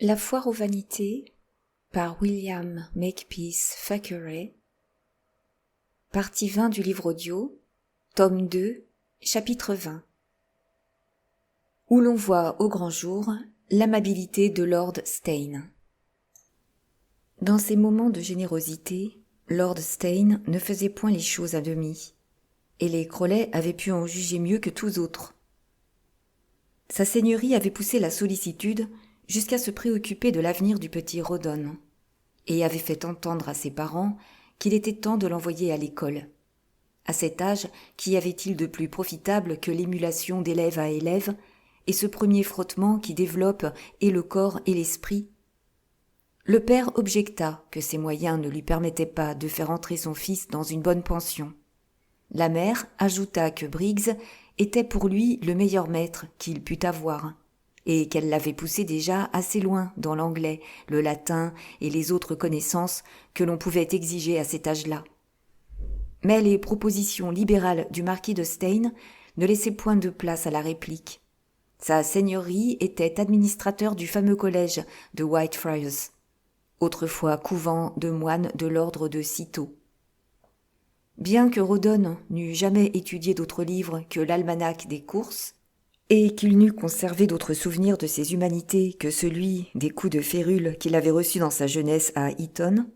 La foire aux vanités par William Makepeace Thackeray. Partie 20 du livre audio, tome 2, chapitre 20. Où l'on voit au grand jour l'amabilité de Lord Steyne. Dans ces moments de générosité, Lord Steyne ne faisait point les choses à demi, et les Crowley avaient pu en juger mieux que tous autres. Sa seigneurie avait poussé la sollicitude jusqu'à se préoccuper de l'avenir du petit Rawdon, et avait fait entendre à ses parents qu'il était temps de l'envoyer à l'école. À cet âge, qu'y avait-il de plus profitable que l'émulation d'élève à élève, et ce premier frottement qui développe et le corps et l'esprit? Le père objecta que ses moyens ne lui permettaient pas de faire entrer son fils dans une bonne pension. La mère ajouta que Briggs était pour lui le meilleur maître qu'il pût avoir, et qu'elle l'avait poussé déjà assez loin dans l'anglais, le latin et les autres connaissances que l'on pouvait exiger à cet âge-là. Mais les propositions libérales du marquis de Steyne ne laissaient point de place à la réplique. Sa seigneurie était administrateur du fameux collège de Whitefriars, autrefois couvent de moines de l'ordre de Cîteaux. Bien que Rawdon n'eût jamais étudié d'autres livres que l'almanach des courses, et qu'il n'eût conservé d'autres souvenirs de ses humanités que celui des coups de férule qu'il avait reçus dans sa jeunesse à Eton,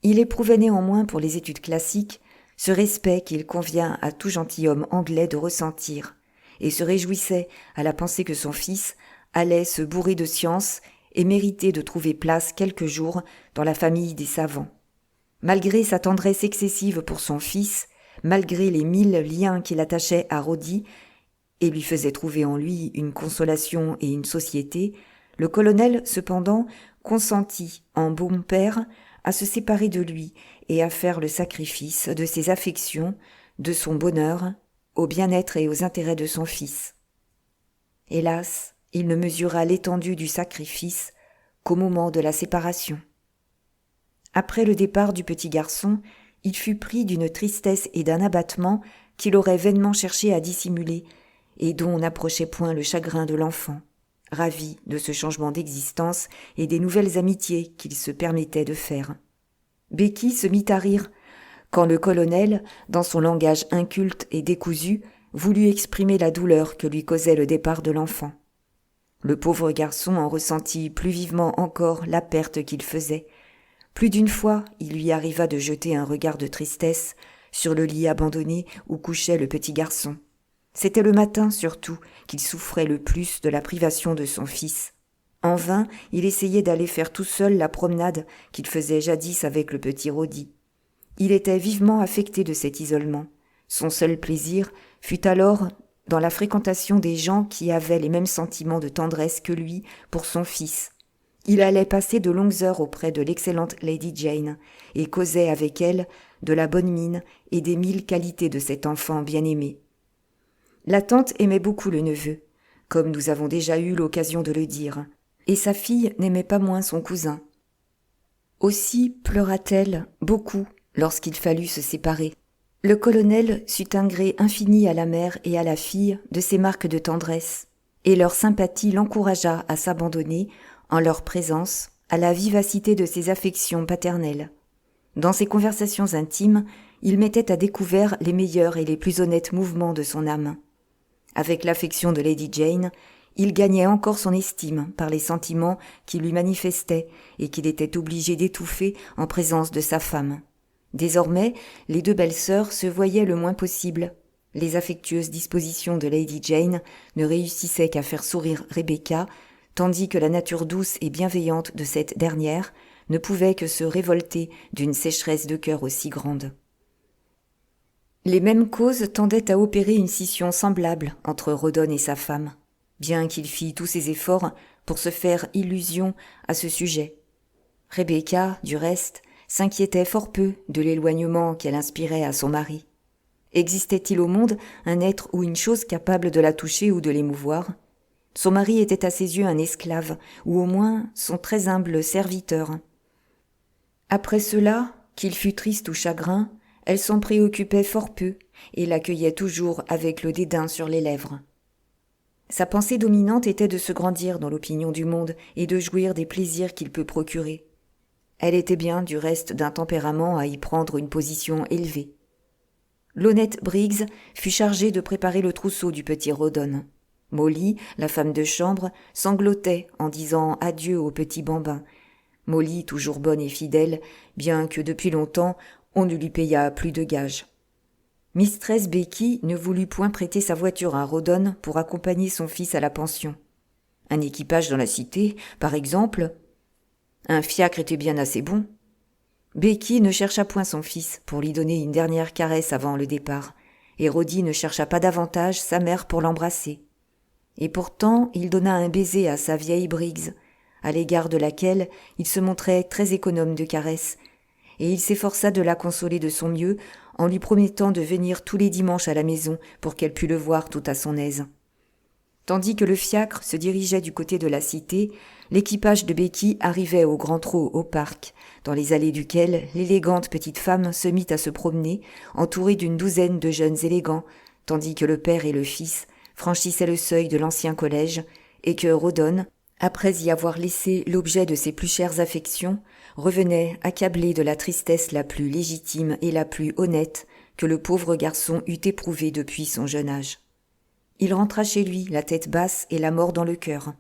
il éprouvait néanmoins pour les études classiques ce respect qu'il convient à tout gentilhomme anglais de ressentir, et se réjouissait à la pensée que son fils allait se bourrer de science et mériter de trouver place quelques jours dans la famille des savants. Malgré sa tendresse excessive pour son fils, malgré les 1000 liens qu'il attachait à Roddy, et lui faisait trouver en lui une consolation et une société, le colonel, cependant, consentit, en bon père, à se séparer de lui et à faire le sacrifice de ses affections, de son bonheur, au bien-être et aux intérêts de son fils. Hélas, il ne mesura l'étendue du sacrifice qu'au moment de la séparation. Après le départ du petit garçon, il fut pris d'une tristesse et d'un abattement qu'il aurait vainement cherché à dissimuler, et dont n'approchait point le chagrin de l'enfant, ravi de ce changement d'existence et des nouvelles amitiés qu'il se permettait de faire. Becky se mit à rire, quand le colonel, dans son langage inculte et décousu, voulut exprimer la douleur que lui causait le départ de l'enfant. Le pauvre garçon en ressentit plus vivement encore la perte qu'il faisait. Plus d'une fois, il lui arriva de jeter un regard de tristesse sur le lit abandonné où couchait le petit garçon. C'était le matin, surtout, qu'il souffrait le plus de la privation de son fils. En vain, il essayait d'aller faire tout seul la promenade qu'il faisait jadis avec le petit Roddy. Il était vivement affecté de cet isolement. Son seul plaisir fut alors dans la fréquentation des gens qui avaient les mêmes sentiments de tendresse que lui pour son fils. Il allait passer de longues heures auprès de l'excellente Lady Jane et causait avec elle de la bonne mine et des 1000 qualités de cet enfant bien-aimé. La tante aimait beaucoup le neveu, comme nous avons déjà eu l'occasion de le dire, et sa fille n'aimait pas moins son cousin. Aussi pleura-t-elle beaucoup lorsqu'il fallut se séparer. Le colonel sut un gré infini à la mère et à la fille de ces marques de tendresse, et leur sympathie l'encouragea à s'abandonner, en leur présence, à la vivacité de ses affections paternelles. Dans ses conversations intimes, il mettait à découvert les meilleurs et les plus honnêtes mouvements de son âme. Avec l'affection de Lady Jane, il gagnait encore son estime par les sentiments qu'il lui manifestait et qu'il était obligé d'étouffer en présence de sa femme. Désormais, les deux belles-sœurs se voyaient le moins possible. Les affectueuses dispositions de Lady Jane ne réussissaient qu'à faire sourire Rebecca, tandis que la nature douce et bienveillante de cette dernière ne pouvait que se révolter d'une sécheresse de cœur aussi grande. Les mêmes causes tendaient à opérer une scission semblable entre Rawdon et sa femme, bien qu'il fît tous ses efforts pour se faire illusion à ce sujet. Rebecca, du reste, s'inquiétait fort peu de l'éloignement qu'elle inspirait à son mari. Existait-il au monde un être ou une chose capable de la toucher ou de l'émouvoir ? Son mari était à ses yeux un esclave, ou au moins son très humble serviteur. Après cela, qu'il fût triste ou chagrin, elle s'en préoccupait fort peu et l'accueillait toujours avec le dédain sur les lèvres. Sa pensée dominante était de se grandir dans l'opinion du monde et de jouir des plaisirs qu'il peut procurer. Elle était bien, du reste, d'un tempérament à y prendre une position élevée. L'honnête Briggs fut chargée de préparer le trousseau du petit Rawdon. Molly, la femme de chambre, sanglotait en disant adieu au petit bambin. Molly, toujours bonne et fidèle, bien que depuis longtemps on ne lui payât plus de gages. Mistress Becky ne voulut point prêter sa voiture à Rawdon pour accompagner son fils à la pension. Un équipage dans la cité, par exemple. Un fiacre était bien assez bon. Becky ne chercha point son fils pour lui donner une dernière caresse avant le départ, et Roddy ne chercha pas davantage sa mère pour l'embrasser. Et pourtant il donna un baiser à sa vieille Briggs, à l'égard de laquelle il se montrait très économe de caresses, et il s'efforça de la consoler de son mieux en lui promettant de venir tous les dimanches à la maison pour qu'elle pût le voir tout à son aise. Tandis que le fiacre se dirigeait du côté de la cité, l'équipage de Becky arrivait au grand trot au parc, dans les allées duquel l'élégante petite femme se mit à se promener, entourée d'une douzaine de jeunes élégants, tandis que le père et le fils franchissaient le seuil de l'ancien collège, et que Rawdon, après y avoir laissé l'objet de ses plus chères affections, revenait accablé de la tristesse la plus légitime et la plus honnête que le pauvre garçon eût éprouvée depuis son jeune âge. Il rentra chez lui, la tête basse et la mort dans le cœur.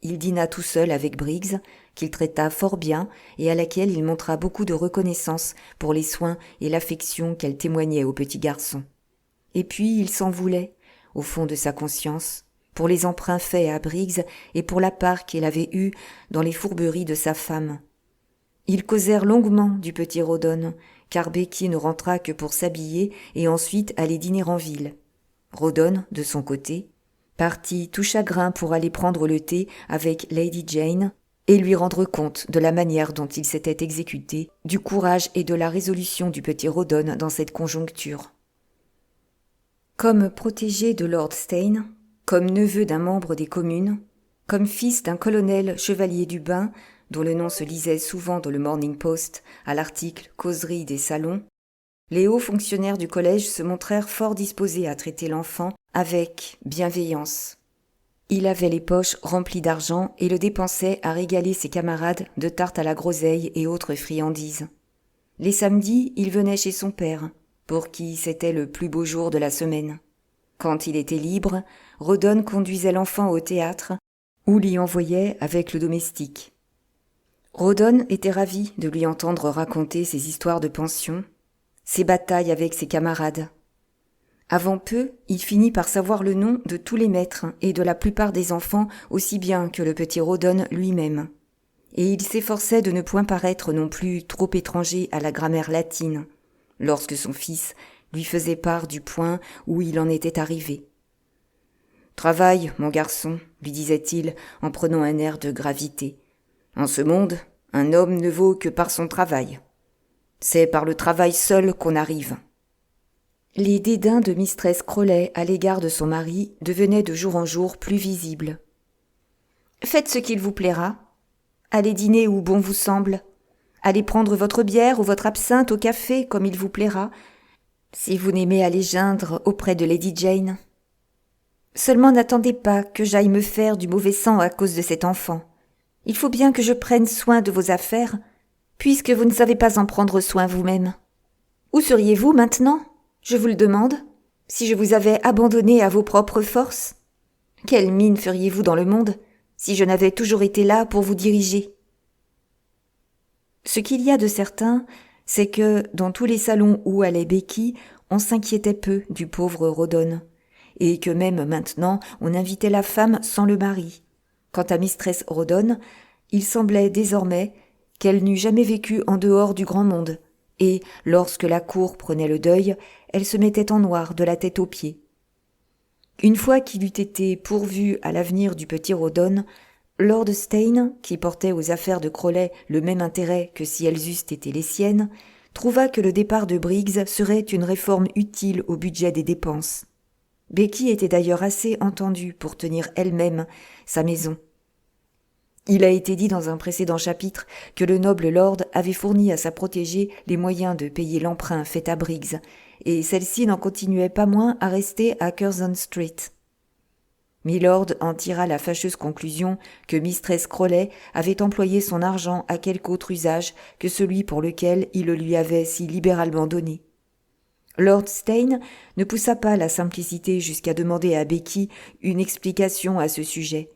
Il dîna tout seul avec Briggs, qu'il traita fort bien et à laquelle il montra beaucoup de reconnaissance pour les soins et l'affection qu'elle témoignait au petit garçon. Et puis il s'en voulait, au fond de sa conscience, pour les emprunts faits à Briggs et pour la part qu'elle avait eue dans les fourberies de sa femme. Ils causèrent longuement du petit Rawdon, car Becky ne rentra que pour s'habiller et ensuite aller dîner en ville. Rawdon, de son côté, partit tout chagrin pour aller prendre le thé avec Lady Jane et lui rendre compte de la manière dont il s'était exécuté, du courage et de la résolution du petit Rawdon dans cette conjoncture. Comme protégé de Lord Steyne, comme neveu d'un membre des communes, comme fils d'un colonel chevalier du bain, dont le nom se lisait souvent dans le Morning Post à l'article « Causerie des salons », les hauts fonctionnaires du collège se montrèrent fort disposés à traiter l'enfant avec bienveillance. Il avait les poches remplies d'argent et le dépensait à régaler ses camarades de tartes à la groseille et autres friandises. Les samedis, il venait chez son père, pour qui c'était le plus beau jour de la semaine. Quand il était libre, Rawdon conduisait l'enfant au théâtre ou l'y envoyait avec le domestique. Rawdon était ravi de lui entendre raconter ses histoires de pension, ses batailles avec ses camarades. Avant peu, il finit par savoir le nom de tous les maîtres et de la plupart des enfants aussi bien que le petit Rawdon lui-même. Et il s'efforçait de ne point paraître non plus trop étranger à la grammaire latine, lorsque son fils lui faisait part du point où il en était arrivé. « Travaille, mon garçon, lui disait-il en prenant un air de gravité. En ce monde, un homme ne vaut que par son travail. C'est par le travail seul qu'on arrive. » Les dédains de mistress Crowley à l'égard de son mari devenaient de jour en jour plus visibles. « Faites ce qu'il vous plaira. Allez dîner où bon vous semble. Allez prendre votre bière ou votre absinthe au café comme il vous plaira, si vous n'aimez aller geindre auprès de Lady Jane. Seulement n'attendez pas que j'aille me faire du mauvais sang à cause de cet enfant. Il faut bien que je prenne soin de vos affaires, puisque vous ne savez pas en prendre soin vous-même. Où seriez-vous maintenant ? Je vous le demande, si je vous avais abandonné à vos propres forces. Quelle mine feriez-vous dans le monde, si je n'avais toujours été là pour vous diriger ? Ce qu'il y a de certain, c'est que, dans tous les salons où allait Becky, on s'inquiétait peu du pauvre Rawdon, et que même maintenant, on invitait la femme sans le mari. Quant à mistress Rawdon, il semblait désormais qu'elle n'eût jamais vécu en dehors du grand monde, et, lorsque la cour prenait le deuil, elle se mettait en noir de la tête aux pieds. Une fois qu'il eut été pourvu à l'avenir du petit Rawdon, Lord Steyne, qui portait aux affaires de Crowley le même intérêt que si elles eussent été les siennes, trouva que le départ de Briggs serait une réforme utile au budget des dépenses. Becky était d'ailleurs assez entendue pour tenir elle-même sa maison. Il a été dit dans un précédent chapitre que le noble lord avait fourni à sa protégée les moyens de payer l'emprunt fait à Briggs, et celle-ci n'en continuait pas moins à rester à Curzon Street. Milord en tira la fâcheuse conclusion que Mistress Crowley avait employé son argent à quelque autre usage que celui pour lequel il le lui avait si libéralement donné. Lord Steyne ne poussa pas la simplicité jusqu'à demander à Becky une explication à ce sujet.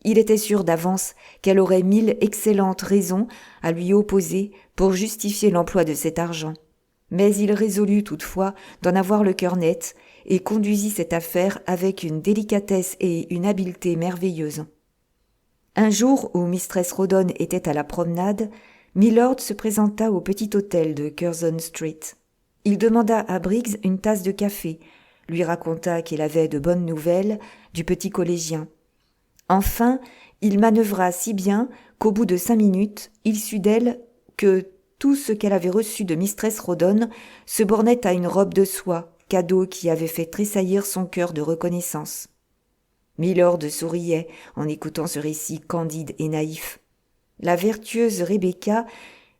Il était sûr d'avance qu'elle aurait 1000 excellentes raisons à lui opposer pour justifier l'emploi de cet argent. Mais il résolut toutefois d'en avoir le cœur net et conduisit cette affaire avec une délicatesse et une habileté merveilleuses. Un jour où Mistress Rawdon était à la promenade, Milord se présenta au petit hôtel de Curzon Street. Il demanda à Briggs une tasse de café, lui raconta qu'il avait de bonnes nouvelles du petit collégien. Enfin, il manœuvra si bien qu'au bout de 5 minutes, il sut d'elle que tout ce qu'elle avait reçu de Mistress Rawdon se bornait à une robe de soie, cadeau qui avait fait tressaillir son cœur de reconnaissance. Milord souriait en écoutant ce récit candide et naïf. La vertueuse Rebecca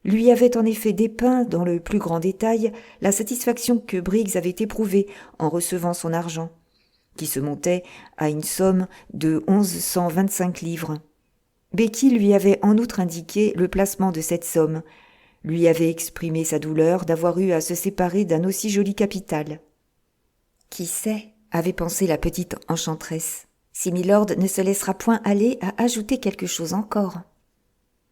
lui avait en effet dépeint dans le plus grand détail la satisfaction que Briggs avait éprouvée en recevant son argent, qui se montait à une somme de 1125 livres. Becky lui avait en outre indiqué le placement de cette somme, lui avait exprimé sa douleur d'avoir eu à se séparer d'un aussi joli capital. Qui sait, avait pensé la petite enchanteresse, si Milord ne se laissera point aller à ajouter quelque chose encore.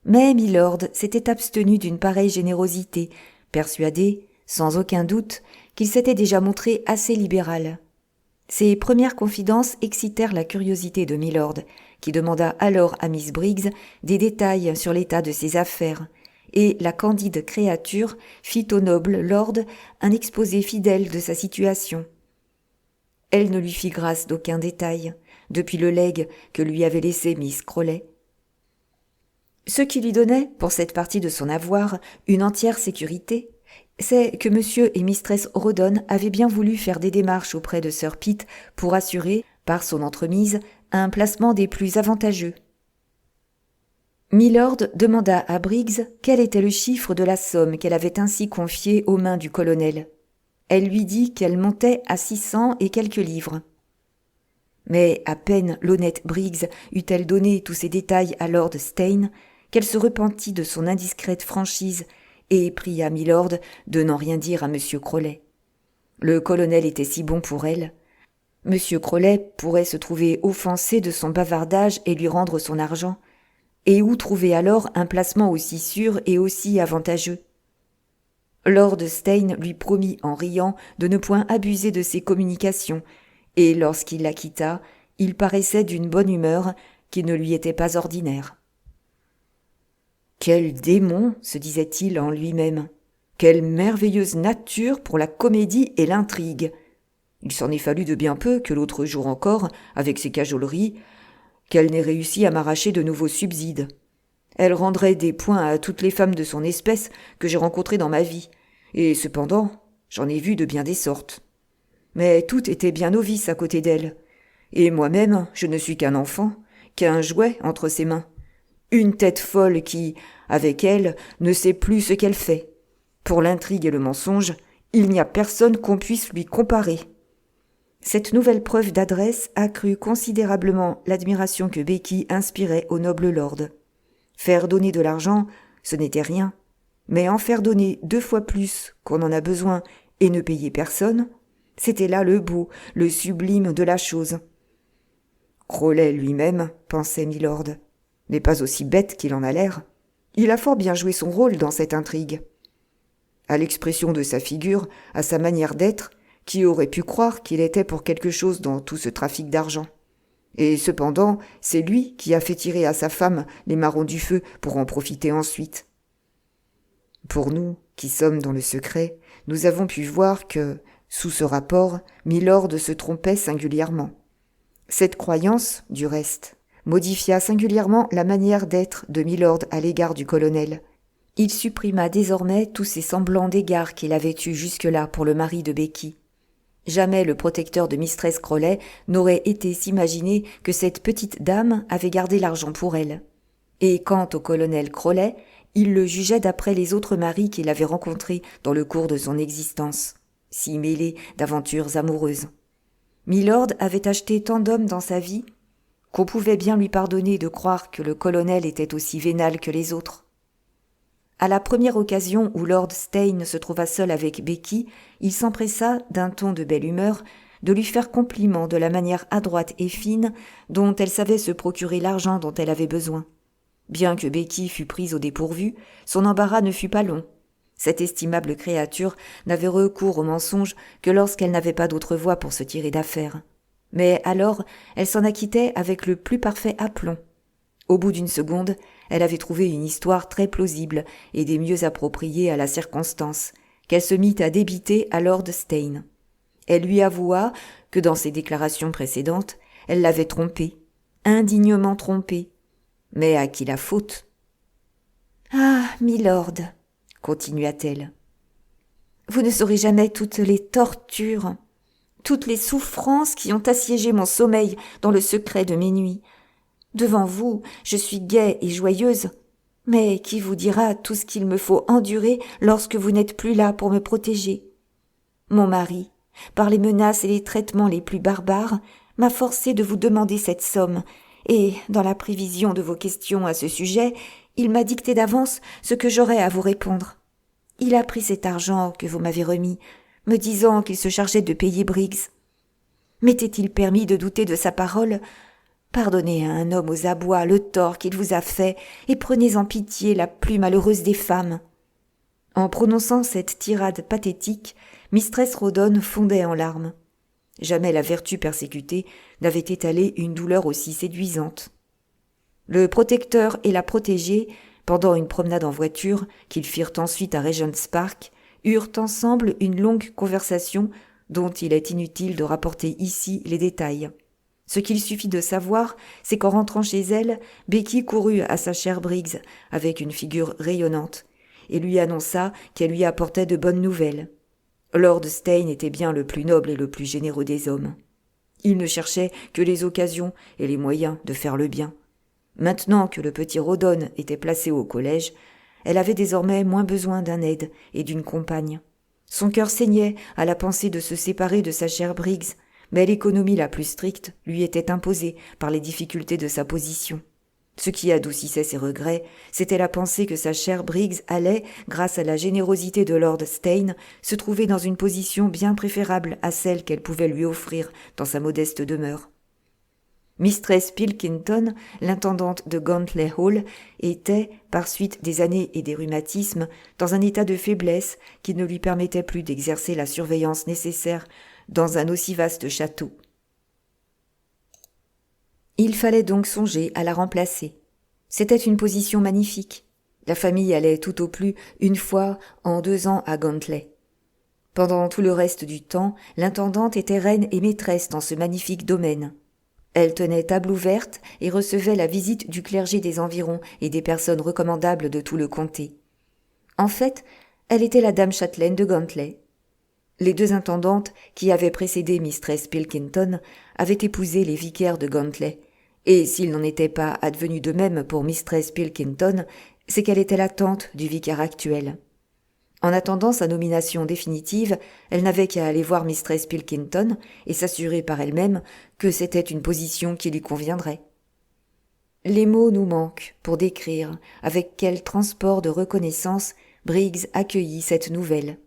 Mais Milord s'était abstenu d'une pareille générosité, persuadé, sans aucun doute, qu'il s'était déjà montré assez libéral. Ces premières confidences excitèrent la curiosité de Milord, qui demanda alors à Miss Briggs des détails sur l'état de ses affaires, et la candide créature fit au noble lord un exposé fidèle de sa situation. Elle ne lui fit grâce d'aucun détail, depuis le legs que lui avait laissé Miss Crowley. Ce qui lui donnait, pour cette partie de son avoir, une entière sécurité, c'est que monsieur et mistress Rawdon avaient bien voulu faire des démarches auprès de Sir Pitt pour assurer, par son entremise, un placement des plus avantageux. Milord demanda à Briggs quel était le chiffre de la somme qu'elle avait ainsi confiée aux mains du colonel. Elle lui dit qu'elle montait à 600 et quelques livres. Mais à peine l'honnête Briggs eut-elle donné tous ces détails à Lord Steyne qu'elle se repentit de son indiscrète franchise et pria Milord de n'en rien dire à M. Crowley. Le colonel était si bon pour elle. M. Crowley pourrait se trouver offensé de son bavardage et lui rendre son argent. Et où trouver alors un placement aussi sûr et aussi avantageux? Lord Steyne lui promit en riant de ne point abuser de ses communications, et lorsqu'il la quitta, il paraissait d'une bonne humeur qui ne lui était pas ordinaire. Quel démon, se disait-il en lui-même, quelle merveilleuse nature pour la comédie et l'intrigue. Il s'en est fallu de bien peu que l'autre jour encore, avec ses cajoleries, qu'elle n'ait réussi à m'arracher de nouveaux subsides. Elle rendrait des points à toutes les femmes de son espèce que j'ai rencontrées dans ma vie, et cependant, j'en ai vu de bien des sortes. Mais tout était bien novice à côté d'elle, et moi-même, je ne suis qu'un enfant, qu'un jouet entre ses mains. Une tête folle qui, avec elle, ne sait plus ce qu'elle fait. Pour l'intrigue et le mensonge, il n'y a personne qu'on puisse lui comparer. Cette nouvelle preuve d'adresse accrut considérablement l'admiration que Becky inspirait au noble lord. Faire donner de l'argent, ce n'était rien, mais en faire donner 2 fois plus qu'on en a besoin et ne payer personne, c'était là le beau, le sublime de la chose. Crowley lui-même, pensait Milord, n'est pas aussi bête qu'il en a l'air. Il a fort bien joué son rôle dans cette intrigue. À l'expression de sa figure, à sa manière d'être, qui aurait pu croire qu'il était pour quelque chose dans tout ce trafic d'argent? Et cependant, c'est lui qui a fait tirer à sa femme les marrons du feu pour en profiter ensuite. Pour nous, qui sommes dans le secret, nous avons pu voir que, sous ce rapport, Milord se trompait singulièrement. Cette croyance, du reste, modifia singulièrement la manière d'être de Milord à l'égard du colonel. Il supprima désormais tous ces semblants d'égards qu'il avait eus jusque-là pour le mari de Becky. Jamais le protecteur de Mistress Crowley n'aurait été s'imaginer que cette petite dame avait gardé l'argent pour elle. Et quant au colonel Crowley, il le jugeait d'après les autres maris qu'il avait rencontrés dans le cours de son existence, si mêlés d'aventures amoureuses. Milord avait acheté tant d'hommes dans sa vie qu'on pouvait bien lui pardonner de croire que le colonel était aussi vénal que les autres. À la première occasion où Lord Steyne se trouva seul avec Becky, il s'empressa, d'un ton de belle humeur, de lui faire compliment de la manière adroite et fine dont elle savait se procurer l'argent dont elle avait besoin. Bien que Becky fût prise au dépourvu, son embarras ne fut pas long. Cette estimable créature n'avait recours au mensonge que lorsqu'elle n'avait pas d'autre voie pour se tirer d'affaire. Mais alors, elle s'en acquittait avec le plus parfait aplomb. Au bout d'une seconde, elle avait trouvé une histoire très plausible et des mieux appropriées à la circonstance, qu'elle se mit à débiter à Lord Steyne. Elle lui avoua que dans ses déclarations précédentes, elle l'avait trompé, indignement trompé. Mais à qui la faute ? « Ah, milord, continua-t-elle, vous ne saurez jamais toutes les tortures, toutes les souffrances qui ont assiégé mon sommeil dans le secret de mes nuits. Devant vous, je suis gaie et joyeuse, mais qui vous dira tout ce qu'il me faut endurer lorsque vous n'êtes plus là pour me protéger ? Mon mari, par les menaces et les traitements les plus barbares, m'a forcé de vous demander cette somme, et, dans la prévision de vos questions à ce sujet, il m'a dicté d'avance ce que j'aurais à vous répondre. Il a pris cet argent que vous m'avez remis, me disant qu'il se chargeait de payer Briggs. M'était-il permis de douter de sa parole ? Pardonnez à un homme aux abois le tort qu'il vous a fait, et prenez en pitié la plus malheureuse des femmes. » En prononçant cette tirade pathétique, mistress Rawdon fondait en larmes. Jamais la vertu persécutée n'avait étalé une douleur aussi séduisante. Le protecteur et la protégée, pendant une promenade en voiture qu'ils firent ensuite à Regent's Park, eurent ensemble une longue conversation dont il est inutile de rapporter ici les détails. Ce qu'il suffit de savoir, c'est qu'en rentrant chez elle, Becky courut à sa chère Briggs avec une figure rayonnante et lui annonça qu'elle lui apportait de bonnes nouvelles. Lord Steyne était bien le plus noble et le plus généreux des hommes. Il ne cherchait que les occasions et les moyens de faire le bien. Maintenant que le petit Rawdon était placé au collège, elle avait désormais moins besoin d'un aide et d'une compagne. Son cœur saignait à la pensée de se séparer de sa chère Briggs, mais l'économie la plus stricte lui était imposée par les difficultés de sa position. Ce qui adoucissait ses regrets, c'était la pensée que sa chère Briggs allait, grâce à la générosité de Lord Steyne, se trouver dans une position bien préférable à celle qu'elle pouvait lui offrir dans sa modeste demeure. Mistress Pilkington, l'intendante de Gauntlet Hall, était, par suite des années et des rhumatismes, dans un état de faiblesse qui ne lui permettait plus d'exercer la surveillance nécessaire dans un aussi vaste château. Il fallait donc songer à la remplacer. C'était une position magnifique. La famille allait tout au plus une fois en 2 ans à Gauntlet. Pendant tout le reste du temps, l'intendante était reine et maîtresse dans ce magnifique domaine. Elle tenait table ouverte et recevait la visite du clergé des environs et des personnes recommandables de tout le comté. En fait, elle était la dame châtelaine de Gauntlet. Les 2 intendantes qui avaient précédé mistress Pilkington avaient épousé les vicaires de Gauntlet, et s'il n'en était pas advenu de même pour mistress Pilkington, c'est qu'elle était la tante du vicaire actuel. En attendant sa nomination définitive, elle n'avait qu'à aller voir mistress Pilkington et s'assurer par elle-même que c'était une position qui lui conviendrait. Les mots nous manquent pour décrire avec quel transport de reconnaissance Briggs accueillit cette nouvelle.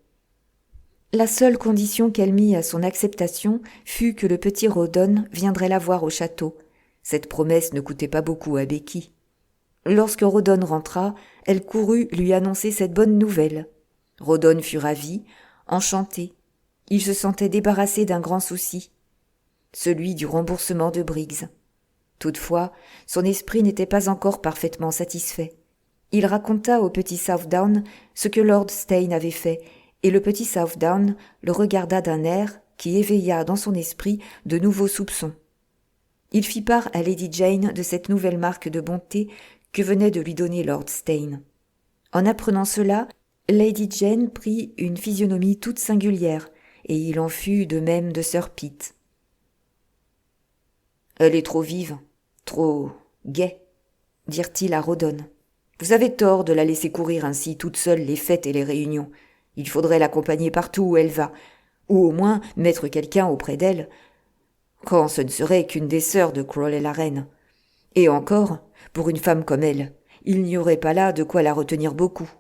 La seule condition qu'elle mit à son acceptation fut que le petit Rawdon viendrait la voir au château. Cette promesse ne coûtait pas beaucoup à Becky. Lorsque Rawdon rentra, elle courut lui annoncer cette bonne nouvelle. Rawdon fut ravi, enchanté. Il se sentait débarrassé d'un grand souci, celui du remboursement de Briggs. Toutefois, son esprit n'était pas encore parfaitement satisfait. Il raconta au petit Southdown ce que Lord Steyne avait fait, et le petit Southdown le regarda d'un air qui éveilla dans son esprit de nouveaux soupçons. Il fit part à Lady Jane de cette nouvelle marque de bonté que venait de lui donner Lord Steyne. En apprenant cela, Lady Jane prit une physionomie toute singulière, et il en fut de même de Sir Pitt. « Elle est trop vive, trop gaie, » dirent-ils à Rawdon. « Vous avez tort de la laisser courir ainsi toute seule les fêtes et les réunions. Il faudrait l'accompagner partout où elle va, ou au moins mettre quelqu'un auprès d'elle. quand ce ne serait qu'une des sœurs de Crowley la reine. Et encore, pour une femme comme elle, il n'y aurait pas là de quoi la retenir beaucoup.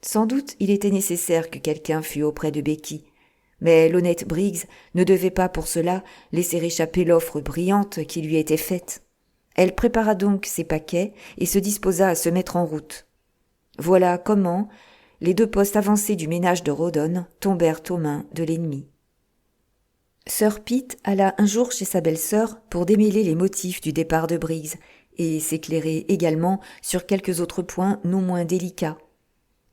Sans doute il était nécessaire que quelqu'un fût auprès de Becky, mais l'honnête Briggs ne devait pas pour cela laisser échapper l'offre brillante qui lui était faite. Elle prépara donc ses paquets et se disposa à se mettre en route. Voilà comment les 2 postes avancés du ménage de Rawdon tombèrent aux mains de l'ennemi. Sir Pitt alla un jour chez sa belle-sœur pour démêler les motifs du départ de Briggs et s'éclairer également sur quelques autres points non moins délicats.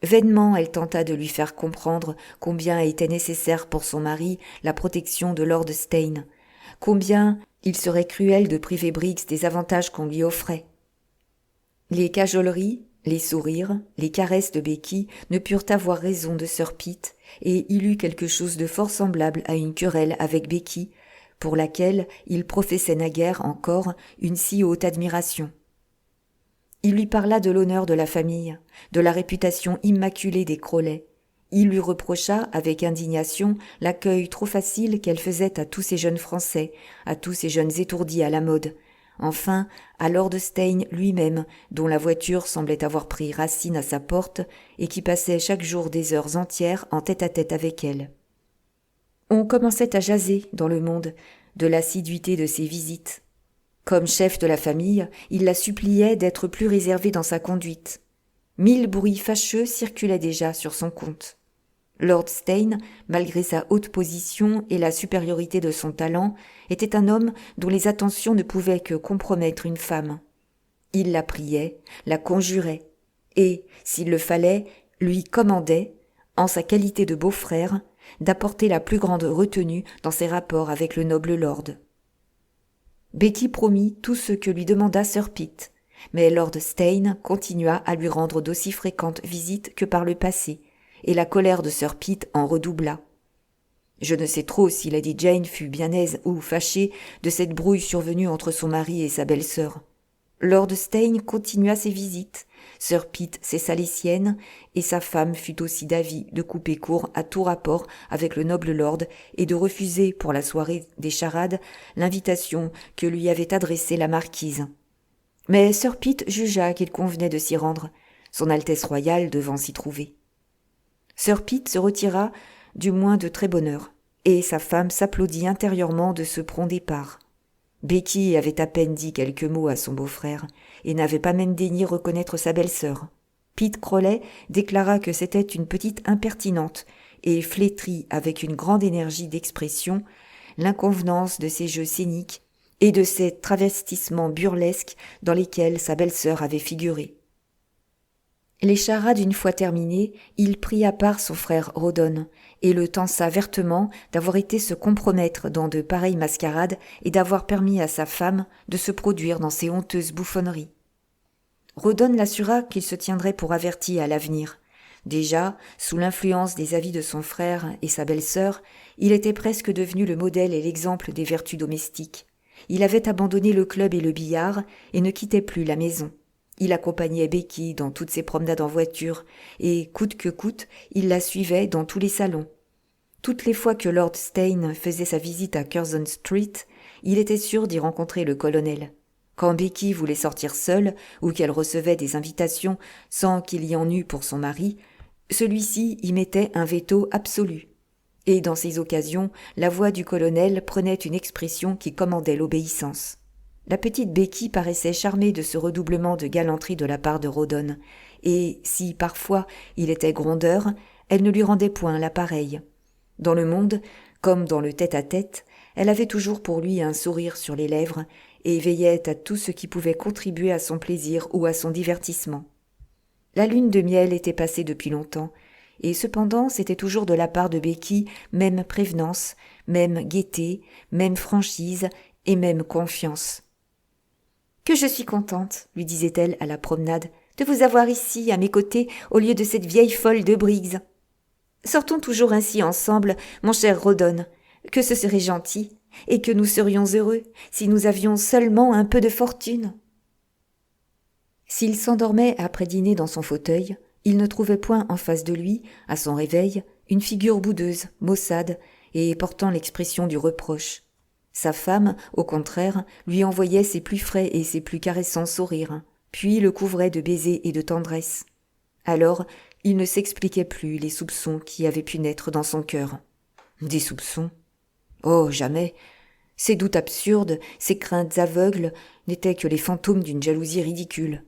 Vainement elle tenta de lui faire comprendre combien était nécessaire pour son mari la protection de Lord Steyne, combien il serait cruel de priver Briggs des avantages qu'on lui offrait. Les cajoleries, les sourires, les caresses de Becky ne purent avoir raison de Sir Pitt, et il eut quelque chose de fort semblable à une querelle avec Becky, pour laquelle il professait naguère encore une si haute admiration. Il lui parla de l'honneur de la famille, de la réputation immaculée des Crowley. Il lui reprocha avec indignation l'accueil trop facile qu'elle faisait à tous ces jeunes Français, à tous ces jeunes étourdis à la mode, enfin à Lord Steyne lui-même, dont la voiture semblait avoir pris racine à sa porte et qui passait chaque jour des heures entières en tête-à-tête avec elle. On commençait à jaser dans le monde de l'assiduité de ses visites. Comme chef de la famille, il la suppliait d'être plus réservé dans sa conduite. 1000 bruits fâcheux circulaient déjà sur son compte. Lord Steyne, malgré sa haute position et la supériorité de son talent, était un homme dont les attentions ne pouvaient que compromettre une femme. Il la priait, la conjurait, et, s'il le fallait, lui commandait, en sa qualité de beau-frère, d'apporter la plus grande retenue dans ses rapports avec le noble lord. Becky promit tout ce que lui demanda Sir Pitt, mais Lord Steyne continua à lui rendre d'aussi fréquentes visites que par le passé, et la colère de Sir Pitt en redoubla. Je ne sais trop si Lady Jane fut bien aise ou fâchée de cette brouille survenue entre son mari et sa belle-sœur. Lord Steyne continua ses visites, Sir Pitt cessa les siennes, et sa femme fut aussi d'avis de couper court à tout rapport avec le noble lord et de refuser pour la soirée des charades l'invitation que lui avait adressée la marquise. Mais Sir Pitt jugea qu'il convenait de s'y rendre, son Altesse royale devant s'y trouver. Sir Pitt se retira du moins de très bonne heure, et sa femme s'applaudit intérieurement de ce prompt départ. Becky avait à peine dit quelques mots à son beau-frère, et n'avait pas même daigné reconnaître sa belle-sœur. Pitt Crowley déclara que c'était une petite impertinente, et flétrit avec une grande énergie d'expression l'inconvenance de ces jeux scéniques et de ces travestissements burlesques dans lesquels sa belle-sœur avait figuré. Les charades une fois terminées, il prit à part son frère Rawdon et le tança vertement d'avoir été se compromettre dans de pareilles mascarades et d'avoir permis à sa femme de se produire dans ces honteuses bouffonneries. Rawdon l'assura qu'il se tiendrait pour averti à l'avenir. Déjà, sous l'influence des avis de son frère et sa belle-sœur, il était presque devenu le modèle et l'exemple des vertus domestiques. Il avait abandonné le club et le billard et ne quittait plus la maison. Il accompagnait Becky dans toutes ses promenades en voiture, et, coûte que coûte, il la suivait dans tous les salons. Toutes les fois que Lord Steyne faisait sa visite à Curzon Street, il était sûr d'y rencontrer le colonel. Quand Becky voulait sortir seule, ou qu'elle recevait des invitations sans qu'il y en eût pour son mari, celui-ci y mettait un veto absolu. Et dans ces occasions, la voix du colonel prenait une expression qui commandait l'obéissance. La petite Becky paraissait charmée de ce redoublement de galanterie de la part de Rawdon, et si parfois il était grondeur, elle ne lui rendait point la pareille. Dans le monde, comme dans le tête-à-tête, elle avait toujours pour lui un sourire sur les lèvres et veillait à tout ce qui pouvait contribuer à son plaisir ou à son divertissement. La lune de miel était passée depuis longtemps, et cependant c'était toujours de la part de Becky même prévenance, même gaieté, même franchise et même confiance. « Que je suis contente, lui disait-elle à la promenade, de vous avoir ici, à mes côtés, au lieu de cette vieille folle de Briggs. Sortons toujours ainsi ensemble, mon cher Rawdon, que ce serait gentil, et que nous serions heureux, si nous avions seulement un peu de fortune. » S'il s'endormait après dîner dans son fauteuil, il ne trouvait point en face de lui, à son réveil, une figure boudeuse, maussade, et portant l'expression du reproche. Sa femme, au contraire, lui envoyait ses plus frais et ses plus caressants sourires, puis le couvrait de baisers et de tendresse. Alors, il ne s'expliquait plus les soupçons qui avaient pu naître dans son cœur. Des soupçons ? Oh, jamais. Ces doutes absurdes, ces craintes aveugles n'étaient que les fantômes d'une jalousie ridicule.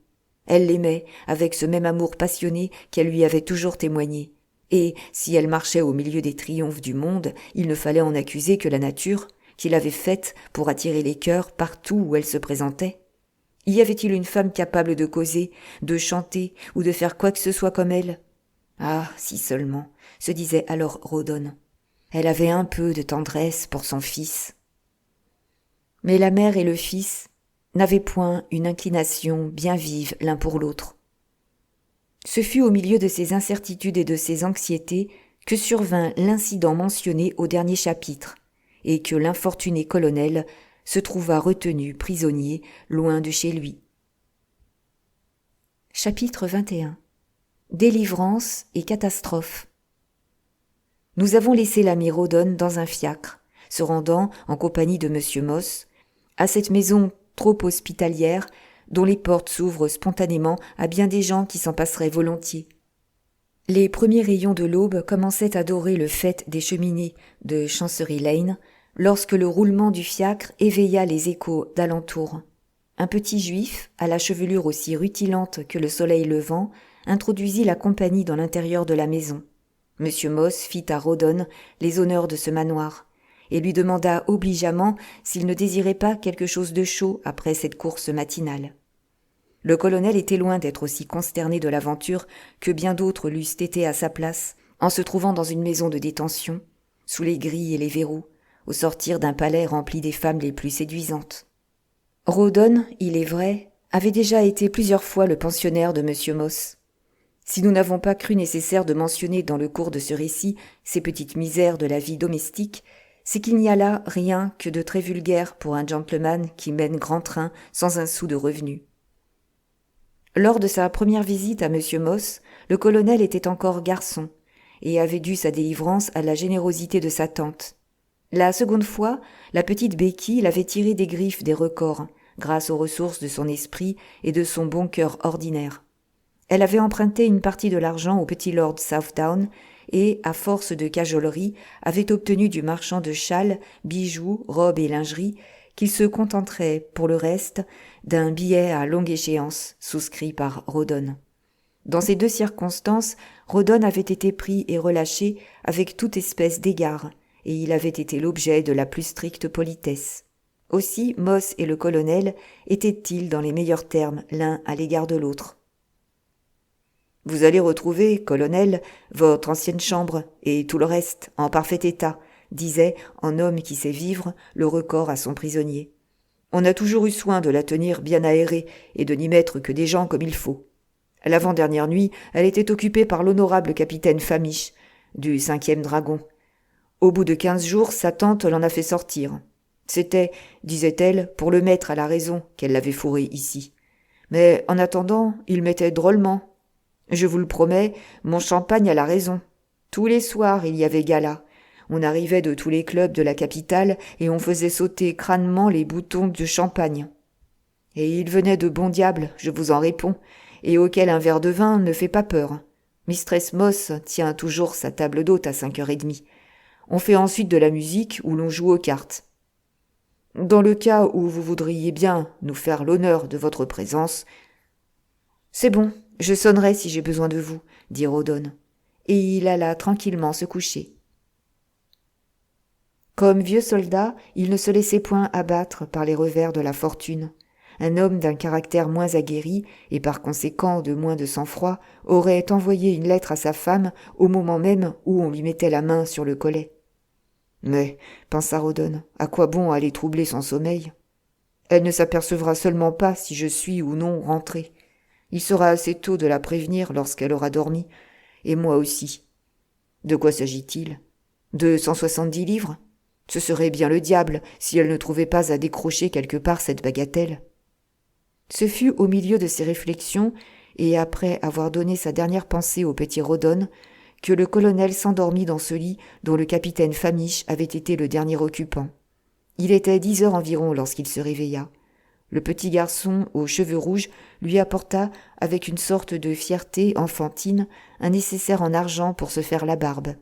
Elle l'aimait avec ce même amour passionné qu'elle lui avait toujours témoigné. Et, si elle marchait au milieu des triomphes du monde, il ne fallait en accuser que la nature, qui l'avait faite pour attirer les cœurs partout où elle se présentait. Y avait-il une femme capable de causer, de chanter ou de faire quoi que ce soit comme elle ? Ah, si seulement, se disait alors Rawdon. Elle avait un peu de tendresse pour son fils. Mais la mère et le fils n'avaient point une inclination bien vive l'un pour l'autre. Ce fut au milieu de ces incertitudes et de ces anxiétés que survint l'incident mentionné au dernier chapitre, et que l'infortuné colonel se trouva retenu prisonnier loin de chez lui. Chapitre 21. Délivrance et catastrophe. Nous avons laissé l'ami Rawdon dans un fiacre, se rendant, en compagnie de M. Moss, à cette maison trop hospitalière dont les portes s'ouvrent spontanément à bien des gens qui s'en passeraient volontiers. Les premiers rayons de l'aube commençaient à dorer le faîte des cheminées de Chancery Lane lorsque le roulement du fiacre éveilla les échos d'alentour. Un petit juif, à la chevelure aussi rutilante que le soleil levant, introduisit la compagnie dans l'intérieur de la maison. M. Moss fit à Rawdon les honneurs de ce manoir, et lui demanda obligeamment s'il ne désirait pas quelque chose de chaud après cette course matinale. Le colonel était loin d'être aussi consterné de l'aventure que bien d'autres l'eussent été à sa place, en se trouvant dans une maison de détention, sous les grilles et les verrous, au sortir d'un palais rempli des femmes les plus séduisantes. Rawdon, il est vrai, avait déjà été plusieurs fois le pensionnaire de M. Moss. Si nous n'avons pas cru nécessaire de mentionner dans le cours de ce récit ces petites misères de la vie domestique, c'est qu'il n'y a là rien que de très vulgaire pour un gentleman qui mène grand train sans un sou de revenu. Lors de sa première visite à M. Moss, le colonel était encore garçon et avait dû sa délivrance à la générosité de sa tante. La seconde fois, la petite Becky l'avait tiré des griffes des recors, grâce aux ressources de son esprit et de son bon cœur ordinaire. Elle avait emprunté une partie de l'argent au petit lord Southdown et, à force de cajolerie, avait obtenu du marchand de châles, bijoux, robes et lingerie qu'il se contenterait, pour le reste, d'un billet à longue échéance, souscrit par Rawdon. Dans ces deux circonstances, Rawdon avait été pris et relâché avec toute espèce d'égard, et il avait été l'objet de la plus stricte politesse. Aussi Moss et le colonel étaient-ils dans les meilleurs termes l'un à l'égard de l'autre. « Vous allez retrouver, colonel, votre ancienne chambre et tout le reste en parfait état », disait, en homme qui sait vivre, le recors à son prisonnier. « On a toujours eu soin de la tenir bien aérée et de n'y mettre que des gens comme il faut. L'avant-dernière nuit, elle était occupée par l'honorable capitaine Famish, du 5e dragon. Au bout de 15 jours, sa tante l'en a fait sortir. C'était, disait-elle, pour le mettre à la raison qu'elle l'avait fourré ici. Mais en attendant, il m'était drôlement. Je vous le promets, mon champagne a la raison. Tous les soirs, il y avait gala. On arrivait de tous les clubs de la capitale et on faisait sauter crânement les boutons de champagne. Et il venait de bons diables, je vous en réponds, et auquel un verre de vin ne fait pas peur. Mistress Moss tient toujours sa table d'hôte à 5h30. On fait ensuite de la musique où l'on joue aux cartes. Dans le cas où vous voudriez bien nous faire l'honneur de votre présence... C'est bon, je sonnerai si j'ai besoin de vous, dit Rawdon, et il alla tranquillement se coucher. Comme vieux soldat, il ne se laissait point abattre par les revers de la fortune. Un homme d'un caractère moins aguerri, et par conséquent de moins de sang-froid, aurait envoyé une lettre à sa femme au moment même où on lui mettait la main sur le collet. Mais, pensa Rawdon, à quoi bon aller troubler son sommeil ? Elle ne s'apercevra seulement pas si je suis ou non rentré. Il sera assez tôt de la prévenir lorsqu'elle aura dormi, et moi aussi. De quoi s'agit-il ? De 170 livres ? Ce serait bien le diable si elle ne trouvait pas à décrocher quelque part cette bagatelle. Ce fut au milieu de ses réflexions, et après avoir donné sa dernière pensée au petit Rawdon, que le colonel s'endormit dans ce lit dont le capitaine Famish avait été le dernier occupant. Il était 10 heures environ lorsqu'il se réveilla. Le petit garçon aux cheveux rouges lui apporta, avec une sorte de fierté enfantine, un nécessaire en argent pour se faire la barbe.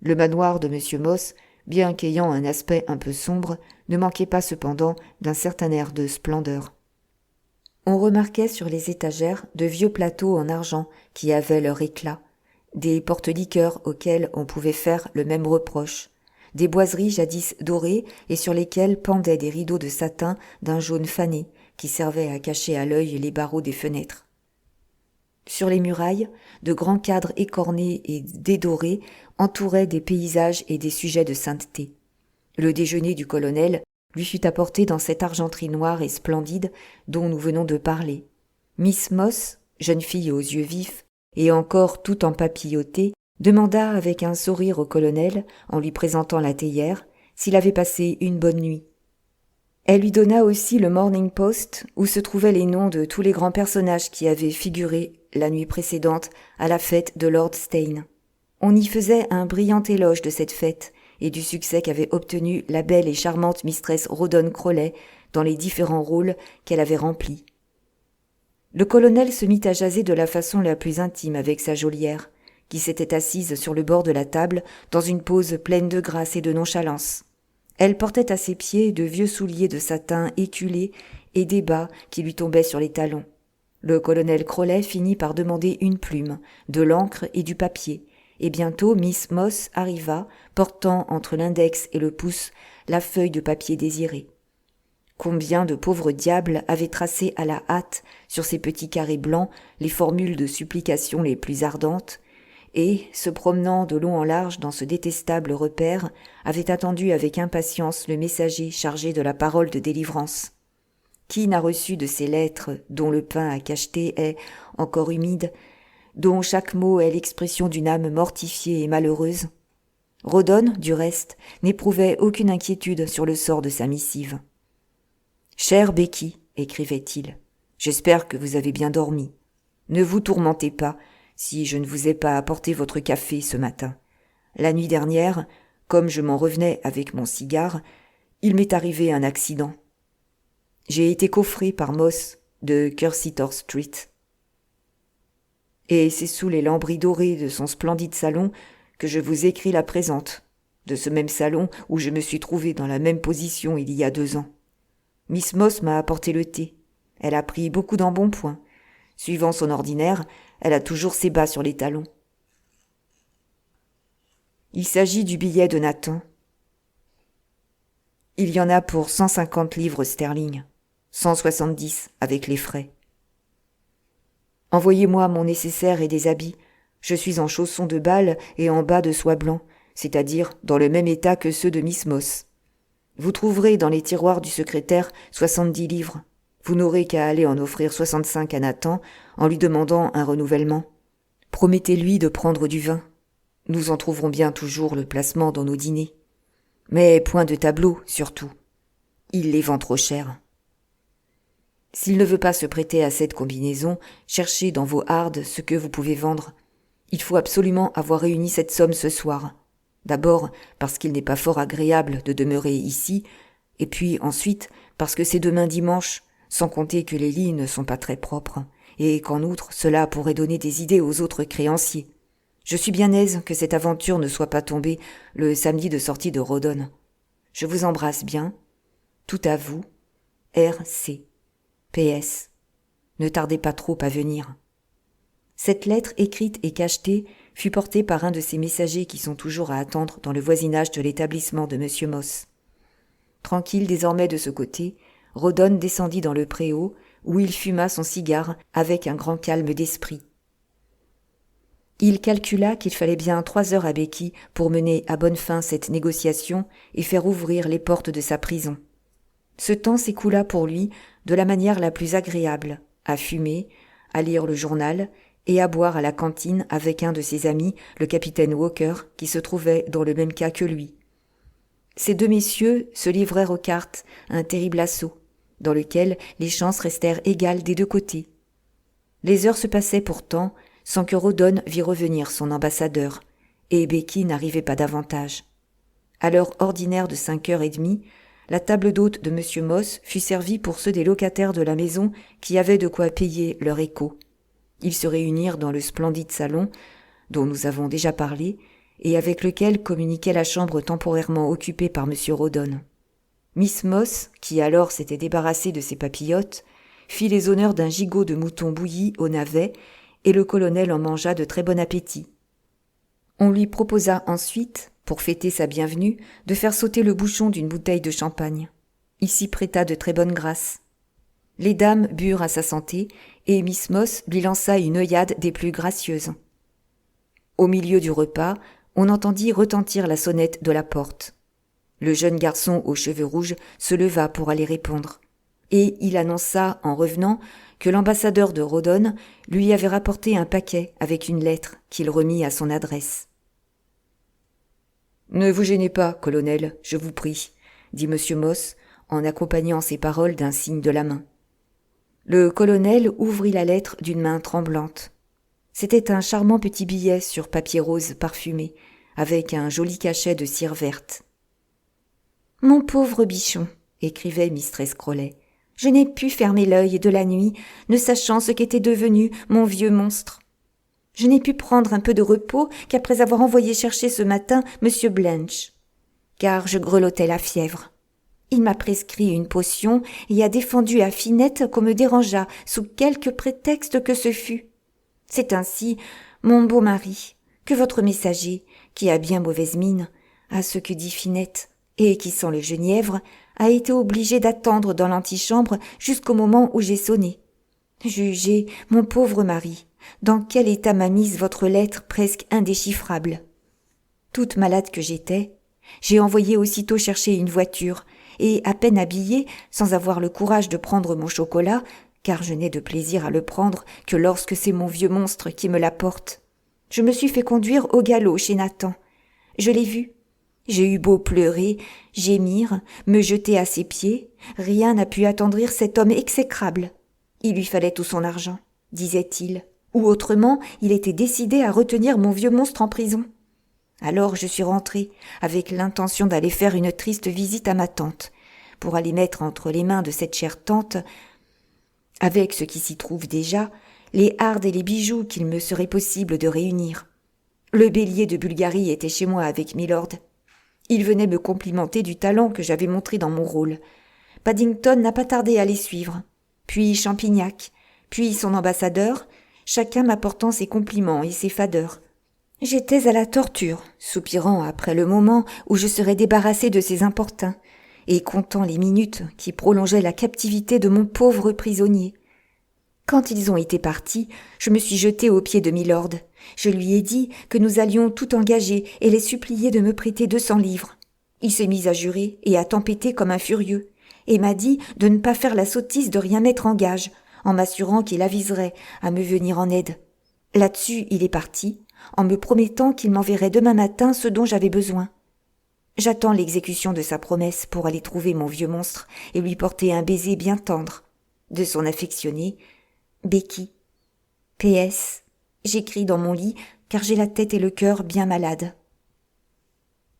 Le manoir de M. Moss, bien qu'ayant un aspect un peu sombre, ne manquait pas cependant d'un certain air de splendeur. On remarquait sur les étagères de vieux plateaux en argent qui avaient leur éclat, des porte-liqueurs auxquels on pouvait faire le même reproche, des boiseries jadis dorées et sur lesquelles pendaient des rideaux de satin d'un jaune fané qui servaient à cacher à l'œil les barreaux des fenêtres. Sur les murailles, de grands cadres écornés et dédorés entouraient des paysages et des sujets de sainteté. Le déjeuner du colonel lui fut apporté dans cette argenterie noire et splendide dont nous venons de parler. Miss Moss, jeune fille aux yeux vifs et encore tout empapillotée, demanda avec un sourire au colonel, en lui présentant la théière, s'il avait passé une bonne nuit. Elle lui donna aussi le Morning Post, où se trouvaient les noms de tous les grands personnages qui avaient figuré la nuit précédente à la fête de Lord Steyne. On y faisait un brillant éloge de cette fête et du succès qu'avait obtenu la belle et charmante mistress Rawdon Crawley dans les différents rôles qu'elle avait remplis. Le colonel se mit à jaser de la façon la plus intime avec sa geôlière, qui s'était assise sur le bord de la table dans une pose pleine de grâce et de nonchalance. Elle portait à ses pieds de vieux souliers de satin éculés et des bas qui lui tombaient sur les talons. Le colonel Crawley finit par demander une plume, de l'encre et du papier, et bientôt Miss Moss arriva, portant entre l'index et le pouce la feuille de papier désirée. Combien de pauvres diables avaient tracé à la hâte sur ces petits carrés blancs les formules de supplication les plus ardentes, et, se promenant de long en large dans ce détestable repère, avait attendu avec impatience le messager chargé de la parole de délivrance. Qui n'a reçu de ces lettres dont le pain à cacheter est, encore humide, dont chaque mot est l'expression d'une âme mortifiée et malheureuse? Rawdon, du reste, n'éprouvait aucune inquiétude sur le sort de sa missive. « Chère Becky, écrivait-il, j'espère que vous avez bien dormi. Ne vous tourmentez pas si je ne vous ai pas apporté votre café ce matin. La nuit dernière, comme je m'en revenais avec mon cigare, il m'est arrivé un accident. J'ai été coffré par Moss de Cursitor Street. Et c'est sous les lambris dorés de son splendide salon que je vous écris la présente, de ce même salon où je me suis trouvé dans la même position il y a 2 ans. Miss Moss m'a apporté le thé. Elle a pris beaucoup d'embonpoint. Suivant son ordinaire, elle a toujours ses bas sur les talons. Il s'agit du billet de Nathan. Il y en a pour 150 livres sterling, 170 avec les frais. Envoyez-moi mon nécessaire et des habits. Je suis en chaussons de bal et en bas de soie blanc, c'est-à-dire dans le même état que ceux de Miss Moss. Vous trouverez dans les tiroirs du secrétaire 70 livres. Vous n'aurez qu'à aller en offrir 65 à Nathan en lui demandant un renouvellement. Promettez-lui de prendre du vin. Nous en trouverons bien toujours le placement dans nos dîners. Mais point de tableau, surtout. Il les vend trop cher. S'il ne veut pas se prêter à cette combinaison, cherchez dans vos hardes ce que vous pouvez vendre. Il faut absolument avoir réuni cette somme ce soir. D'abord parce qu'il n'est pas fort agréable de demeurer ici, et puis ensuite parce que c'est demain dimanche, sans compter que les lits ne sont pas très propres, et qu'en outre cela pourrait donner des idées aux autres créanciers. Je suis bien aise que cette aventure ne soit pas tombée le samedi de sortie de Rawdon. Je vous embrasse bien. Tout à vous. R.C. P.S. Ne tardez pas trop à venir. Cette lettre écrite et cachetée fut portée par un de ces messagers qui sont toujours à attendre dans le voisinage de l'établissement de M. Moss. Tranquille désormais de ce côté, Rawdon descendit dans le préau, où il fuma son cigare avec un grand calme d'esprit. Il calcula qu'il fallait bien 3 heures à Becky pour mener à bonne fin cette négociation et faire ouvrir les portes de sa prison. Ce temps s'écoula pour lui de la manière la plus agréable, à fumer, à lire le journal et à boire à la cantine avec un de ses amis, le capitaine Walker, qui se trouvait dans le même cas que lui. Ces 2 messieurs se livrèrent aux cartes, un terrible assaut, dans lequel les chances restèrent égales des 2 côtés. Les heures se passaient pourtant sans que Rawdon vît revenir son ambassadeur, et Becky n'arrivait pas davantage. À l'heure ordinaire de 5h30, la table d'hôte de M. Moss fut servie pour ceux des locataires de la maison qui avaient de quoi payer leur écho. Ils se réunirent dans le splendide salon, dont nous avons déjà parlé, et avec lequel communiquait la chambre temporairement occupée par M. Rawdon. Miss Moss, qui alors s'était débarrassée de ses papillotes, fit les honneurs d'un gigot de mouton bouilli au navet, et le colonel en mangea de très bon appétit. On lui proposa ensuite, pour fêter sa bienvenue, de faire sauter le bouchon d'une bouteille de champagne. Il s'y prêta de très bonne grâce. Les dames burent à sa santé, et Miss Moss lui lança une œillade des plus gracieuses. Au milieu du repas, on entendit retentir la sonnette de la porte. Le jeune garçon aux cheveux rouges se leva pour aller répondre, et il annonça, en revenant, que l'ambassadeur de Rawdon lui avait rapporté un paquet avec une lettre qu'il remit à son adresse. « Ne vous gênez pas, colonel, je vous prie, » dit M. Moss, en accompagnant ses paroles d'un signe de la main. Le colonel ouvrit la lettre d'une main tremblante. C'était un charmant petit billet sur papier rose parfumé, avec un joli cachet de cire verte. « Mon pauvre bichon, » écrivait mistress Crowley, « je n'ai pu fermer l'œil de la nuit, ne sachant ce qu'était devenu mon vieux monstre. Je n'ai pu prendre un peu de repos qu'après avoir envoyé chercher ce matin M. Blanche, car je grelottais la fièvre. Il m'a prescrit une potion et a défendu à Finette qu'on me dérangeât sous quelque prétexte que ce fût. C'est ainsi, mon beau mari, que votre messager, qui a bien mauvaise mine, à ce que dit Finette, et qui sent le genièvre, a été obligé d'attendre dans l'antichambre jusqu'au moment où j'ai sonné. Jugez, mon pauvre mari, dans quel état m'a mise votre lettre presque indéchiffrable. Toute malade que j'étais, j'ai envoyé aussitôt chercher une voiture, et à peine habillée, sans avoir le courage de prendre mon chocolat, car je n'ai de plaisir à le prendre que lorsque c'est mon vieux monstre qui me l'apporte. Je me suis fait conduire au galop chez Nathan. Je l'ai vu. J'ai eu beau pleurer, gémir, me jeter à ses pieds, rien n'a pu attendrir cet homme exécrable. Il lui fallait tout son argent, disait-il, ou autrement, il était décidé à retenir mon vieux monstre en prison. Alors je suis rentrée, avec l'intention d'aller faire une triste visite à ma tante, pour aller mettre entre les mains de cette chère tante, avec ce qui s'y trouve déjà, les hardes et les bijoux qu'il me serait possible de réunir. Le bélier de Bulgarie était chez moi avec Milord. Il venait me complimenter du talent que j'avais montré dans mon rôle. Paddington n'a pas tardé à les suivre, puis Champignac, puis son ambassadeur, chacun m'apportant ses compliments et ses fadeurs. J'étais à la torture, soupirant après le moment où je serais débarrassée de ces importuns, et comptant les minutes qui prolongeaient la captivité de mon pauvre prisonnier. Quand ils ont été partis, je me suis jetée aux pieds de Milord. Je lui ai dit que nous allions tout engager et les supplier de me prêter 200 livres. Il s'est mis à jurer et à tempêter comme un furieux, et m'a dit de ne pas faire la sottise de rien mettre en gage, en m'assurant qu'il aviserait à me venir en aide. Là-dessus, il est parti, en me promettant qu'il m'enverrait demain matin ce dont j'avais besoin. J'attends l'exécution de sa promesse pour aller trouver mon vieux monstre et lui porter un baiser bien tendre. De son affectionnée, Becky. P.S. J'écris dans mon lit car j'ai la tête et le cœur bien malades.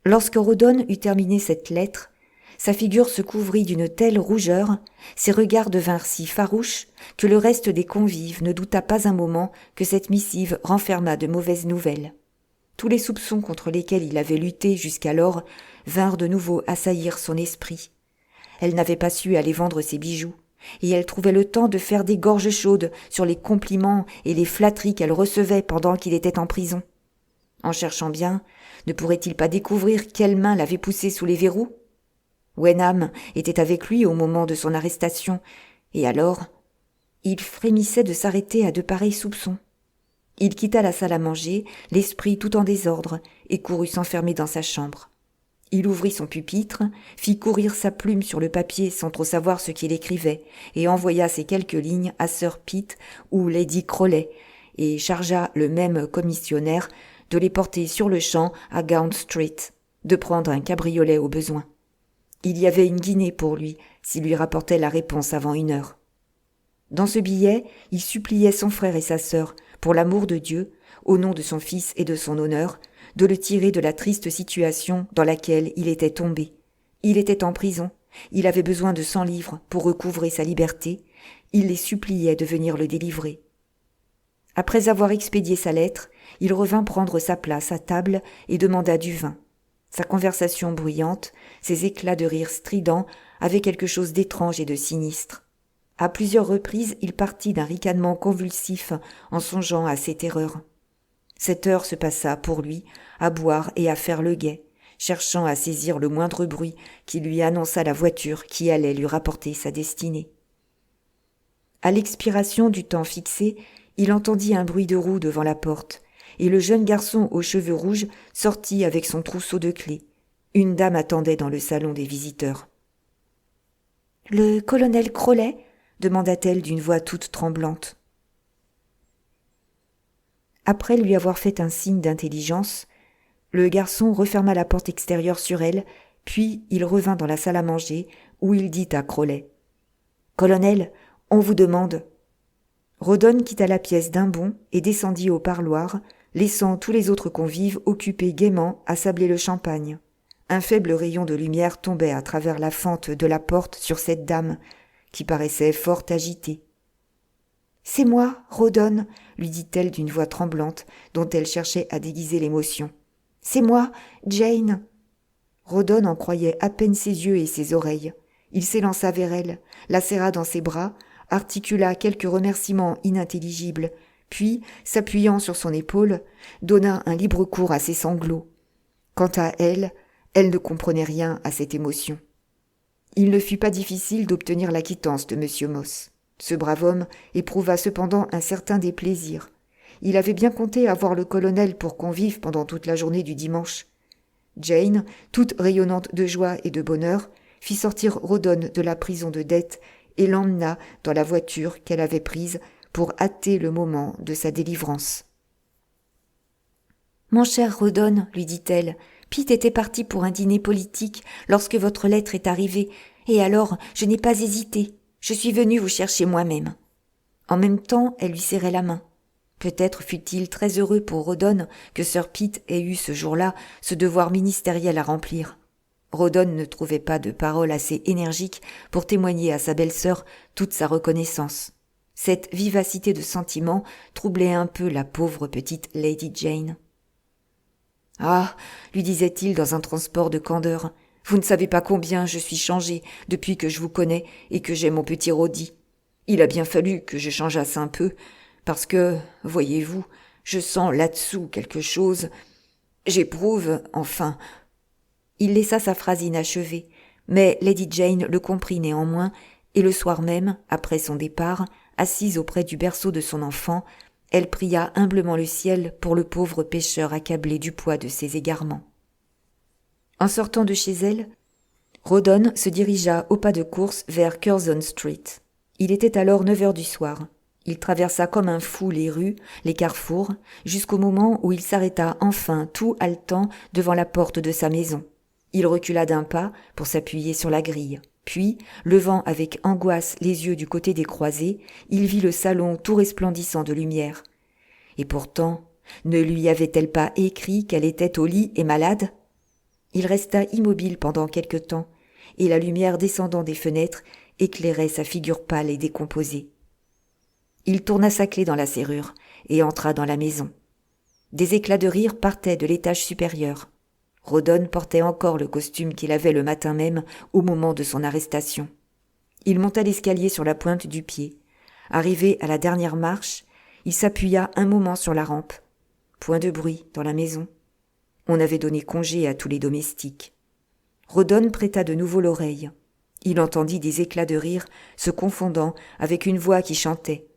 Lorsque Rawdon eut terminé cette lettre, sa figure se couvrit d'une telle rougeur, ses regards devinrent si farouches que le reste des convives ne douta pas un moment que cette missive renfermât de mauvaises nouvelles. Tous les soupçons contre lesquels il avait lutté jusqu'alors vinrent de nouveau assaillir son esprit. Elle n'avait pas su aller vendre ses bijoux, et elle trouvait le temps de faire des gorges chaudes sur les compliments et les flatteries qu'elle recevait pendant qu'il était en prison. En cherchant bien, ne pourrait-il pas découvrir quelle main l'avait poussé sous les verrous ? Wenham était avec lui au moment de son arrestation, et alors, il frémissait de s'arrêter à de pareils soupçons. Il quitta la salle à manger, l'esprit tout en désordre, et courut s'enfermer dans sa chambre. Il ouvrit son pupitre, fit courir sa plume sur le papier sans trop savoir ce qu'il écrivait, et envoya ces quelques lignes à Sir Pitt ou Lady Crowley, et chargea le même commissionnaire de les porter sur le champ à Gaunt Street, de prendre un cabriolet au besoin. Il y avait une guinée pour lui, s'il lui rapportait la réponse avant 1 heure. Dans ce billet, il suppliait son frère et sa sœur, pour l'amour de Dieu, au nom de son fils et de son honneur, de le tirer de la triste situation dans laquelle il était tombé. Il était en prison, Il avait besoin de 100 livres pour recouvrer sa liberté. Il les suppliait de venir le délivrer. Après avoir expédié sa lettre, il revint prendre sa place à table et demanda du vin. Sa conversation bruyante, ses éclats de rire stridents avaient quelque chose d'étrange et de sinistre. À plusieurs reprises, il partit d'un ricanement convulsif en songeant à ses terreurs. Cette heure se passa pour lui à boire et à faire le guet, cherchant à saisir le moindre bruit qui lui annonça la voiture qui allait lui rapporter sa destinée. À l'expiration du temps fixé, il entendit un bruit de roues devant la porte, et le jeune garçon aux cheveux rouges sortit avec son trousseau de clés. Une dame attendait dans le salon des visiteurs. « Le colonel Crowley ?» demanda-t-elle d'une voix toute tremblante. Après lui avoir fait un signe d'intelligence, le garçon referma la porte extérieure sur elle, puis il revint dans la salle à manger, où il dit à Crowley : « Colonel, on vous demande. » Rawdon quitta la pièce d'un bond et descendit au parloir, laissant tous les autres convives occupés gaiement à sabler le champagne. Un faible rayon de lumière tombait à travers la fente de la porte sur cette dame, qui paraissait fort agitée. « C'est moi, Rawdon, » lui dit-elle d'une voix tremblante, dont elle cherchait à déguiser l'émotion. « C'est moi, Jane. » Rawdon en croyait à peine ses yeux et ses oreilles. Il s'élança vers elle, la serra dans ses bras, articula quelques remerciements inintelligibles, puis, s'appuyant sur son épaule, donna un libre cours à ses sanglots. Quant à elle, elle ne comprenait rien à cette émotion. Il ne fut pas difficile d'obtenir la quittance de M. Moss. Ce brave homme éprouva cependant un certain déplaisir. Il avait bien compté avoir le colonel pour convive pendant toute la journée du dimanche. Jane, toute rayonnante de joie et de bonheur, fit sortir Rawdon de la prison de dette et l'emmena dans la voiture qu'elle avait prise pour hâter le moment de sa délivrance. « Mon cher Rawdon, lui dit-elle, Pete était parti pour un dîner politique lorsque votre lettre est arrivée, et alors je n'ai pas hésité. Je suis venue vous chercher moi-même. » En même temps, elle lui serrait la main. Peut-être fut-il très heureux pour Rawdon que Sir Pete ait eu ce jour-là ce devoir ministériel à remplir. Rawdon ne trouvait pas de paroles assez énergiques pour témoigner à sa belle-sœur toute sa reconnaissance. Cette vivacité de sentiment troublait un peu la pauvre petite Lady Jane. « Ah !» lui disait-il dans un transport de candeur, « vous ne savez pas combien je suis changé depuis que je vous connais et que j'ai mon petit Roddy. Il a bien fallu que je changeasse un peu, parce que, voyez-vous, je sens là-dessous quelque chose. J'éprouve, enfin... » Il laissa sa phrase inachevée, mais Lady Jane le comprit néanmoins, et le soir même, après son départ, assise auprès du berceau de son enfant, elle pria humblement le ciel pour le pauvre pécheur accablé du poids de ses égarements. En sortant de chez elle, Rawdon se dirigea au pas de course vers Curzon Street. Il était alors 9 heures du soir. Il traversa comme un fou les rues, les carrefours, jusqu'au moment où il s'arrêta enfin tout haletant devant la porte de sa maison. Il recula d'un pas pour s'appuyer sur la grille. Puis, levant avec angoisse les yeux du côté des croisées, il vit le salon tout resplendissant de lumière. Et pourtant, ne lui avait-elle pas écrit qu'elle était au lit et malade ? Il resta immobile pendant quelque temps, et la lumière descendant des fenêtres éclairait sa figure pâle et décomposée. Il tourna sa clé dans la serrure et entra dans la maison. Des éclats de rire partaient de l'étage supérieur. Rawdon portait encore le costume qu'il avait le matin même au moment de son arrestation. Il monta l'escalier sur la pointe du pied. Arrivé à la dernière marche, il s'appuya un moment sur la rampe. Point de bruit dans la maison. On avait donné congé à tous les domestiques. Rawdon prêta de nouveau l'oreille. Il entendit des éclats de rire se confondant avec une voix qui chantait.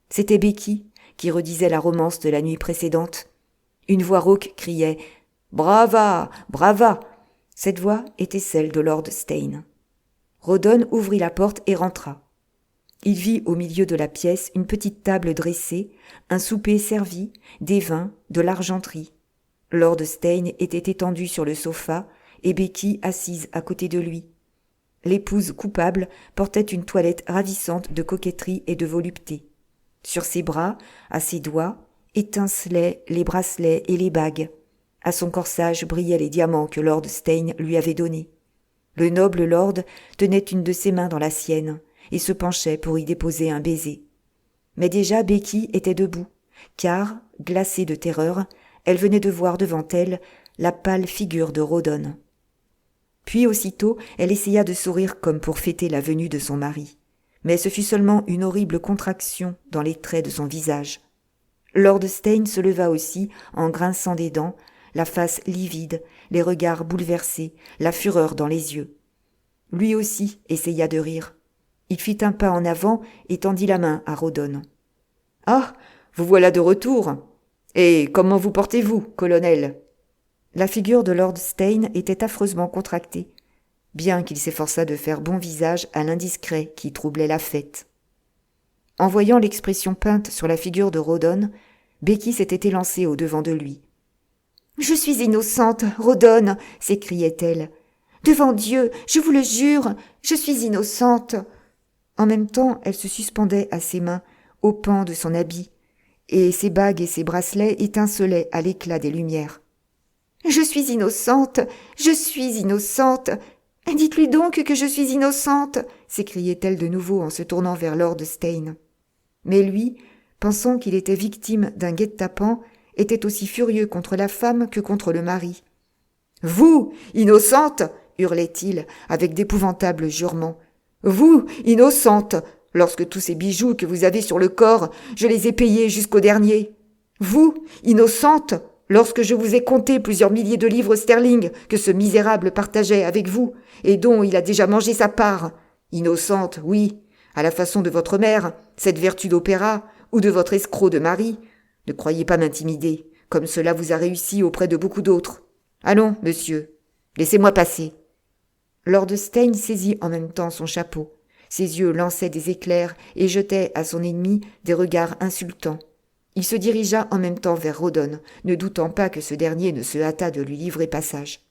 C'était Becky qui redisait la romance de la nuit précédente. Une voix rauque criait « Brava, brava !» Cette voix était celle de Lord Steyne. Rawdon ouvrit la porte et rentra. Il vit au milieu de la pièce une petite table dressée, un souper servi, des vins, de l'argenterie. Lord Steyne était étendu sur le sofa et Becky assise à côté de lui. L'épouse coupable portait une toilette ravissante de coquetterie et de volupté. Sur ses bras, à ses doigts, étincelaient les bracelets et les bagues. À son corsage brillaient les diamants que Lord Steyne lui avait donnés. Le noble lord tenait une de ses mains dans la sienne et se penchait pour y déposer un baiser. Mais déjà Becky était debout, car, glacée de terreur, elle venait de voir devant elle la pâle figure de Rawdon. Puis aussitôt, elle essaya de sourire comme pour fêter la venue de son mari. Mais ce fut seulement une horrible contraction dans les traits de son visage. Lord Steyne se leva aussi, en grinçant des dents, la face livide, les regards bouleversés, la fureur dans les yeux. Lui aussi essaya de rire. Il fit un pas en avant et tendit la main à Rawdon. « Ah, vous voilà de retour. Et comment vous portez-vous, colonel ?» La figure de Lord Steyne était affreusement contractée, bien qu'il s'efforçât de faire bon visage à l'indiscret qui troublait la fête. En voyant l'expression peinte sur la figure de Rawdon, Becky s'était élancée au-devant de lui. « Je suis innocente, Rawdon !» s'écriait-elle. « Devant Dieu, je vous le jure, je suis innocente !» En même temps, elle se suspendait à ses mains, au pan de son habit, et ses bagues et ses bracelets étincelaient à l'éclat des lumières. « Je suis innocente, je suis innocente ! Dites-lui donc que je suis innocente !» s'écriait-elle de nouveau en se tournant vers Lord Steyne. Mais lui, pensant qu'il était victime d'un guet-apens, était aussi furieux contre la femme que contre le mari. « Vous, innocente !» hurlait-il, avec d'épouvantables jurements. « Vous, innocente, lorsque tous ces bijoux que vous avez sur le corps, je les ai payés jusqu'au dernier. Vous, innocente, lorsque je vous ai compté plusieurs milliers de livres sterling que ce misérable partageait avec vous, et dont il a déjà mangé sa part. Innocente, oui, à la façon de votre mère, cette vertu d'opéra, ou de votre escroc de mari. Ne croyez pas m'intimider, comme cela vous a réussi auprès de beaucoup d'autres. Allons, monsieur, laissez-moi passer. » Lord Steyne saisit en même temps son chapeau. Ses yeux lançaient des éclairs et jetaient à son ennemi des regards insultants. Il se dirigea en même temps vers Rawdon, ne doutant pas que ce dernier ne se hâtât de lui livrer passage.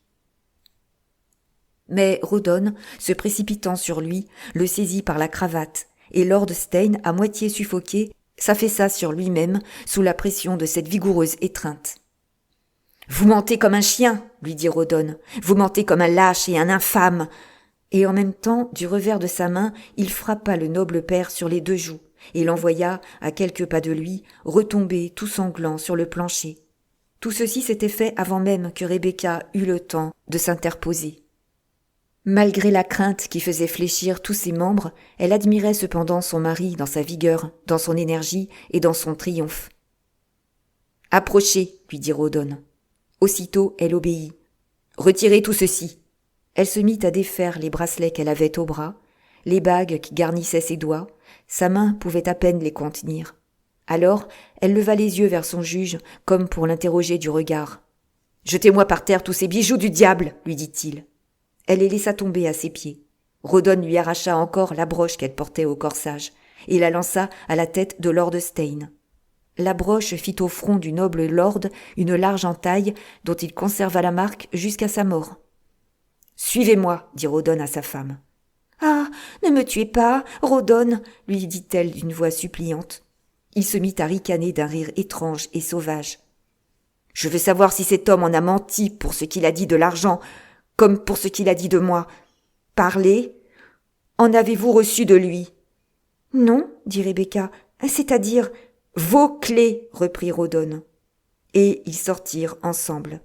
Mais Rawdon, se précipitant sur lui, le saisit par la cravate, et Lord Steyne, à moitié suffoqué, s'affaissa sur lui-même sous la pression de cette vigoureuse étreinte. « Vous mentez comme un chien, lui dit Rawdon. Vous mentez comme un lâche et un infâme. » Et en même temps, du revers de sa main, il frappa le noble père sur les 2 joues et l'envoya, à quelques pas de lui, retomber tout sanglant sur le plancher. Tout ceci s'était fait avant même que Rebecca eût le temps de s'interposer. Malgré la crainte qui faisait fléchir tous ses membres, elle admirait cependant son mari dans sa vigueur, dans son énergie et dans son triomphe. « Approchez, lui dit Rawdon. Aussitôt, elle obéit. « Retirez tout ceci. » Elle se mit à défaire les bracelets qu'elle avait au bras, les bagues qui garnissaient ses doigts, sa main pouvait à peine les contenir. Alors, elle leva les yeux vers son juge, comme pour l'interroger du regard. « Jetez-moi par terre tous ces bijoux du diable, lui dit-il. Elle les laissa tomber à ses pieds. Rawdon lui arracha encore la broche qu'elle portait au corsage, et la lança à la tête de Lord Steyne. La broche fit au front du noble lord une large entaille dont il conserva la marque jusqu'à sa mort. « Suivez-moi, dit Rawdon à sa femme. « Ah, ne me tuez pas, Rawdon, lui dit-elle d'une voix suppliante. Il se mit à ricaner d'un rire étrange et sauvage. « Je veux savoir si cet homme en a menti pour ce qu'il a dit de l'argent, comme pour ce qu'il a dit de moi. Parlez. En avez-vous reçu de lui ?»« Non, dit Rebecca, c'est-à-dire... » « Vos clés, reprit Rawdon. Et ils sortirent ensemble.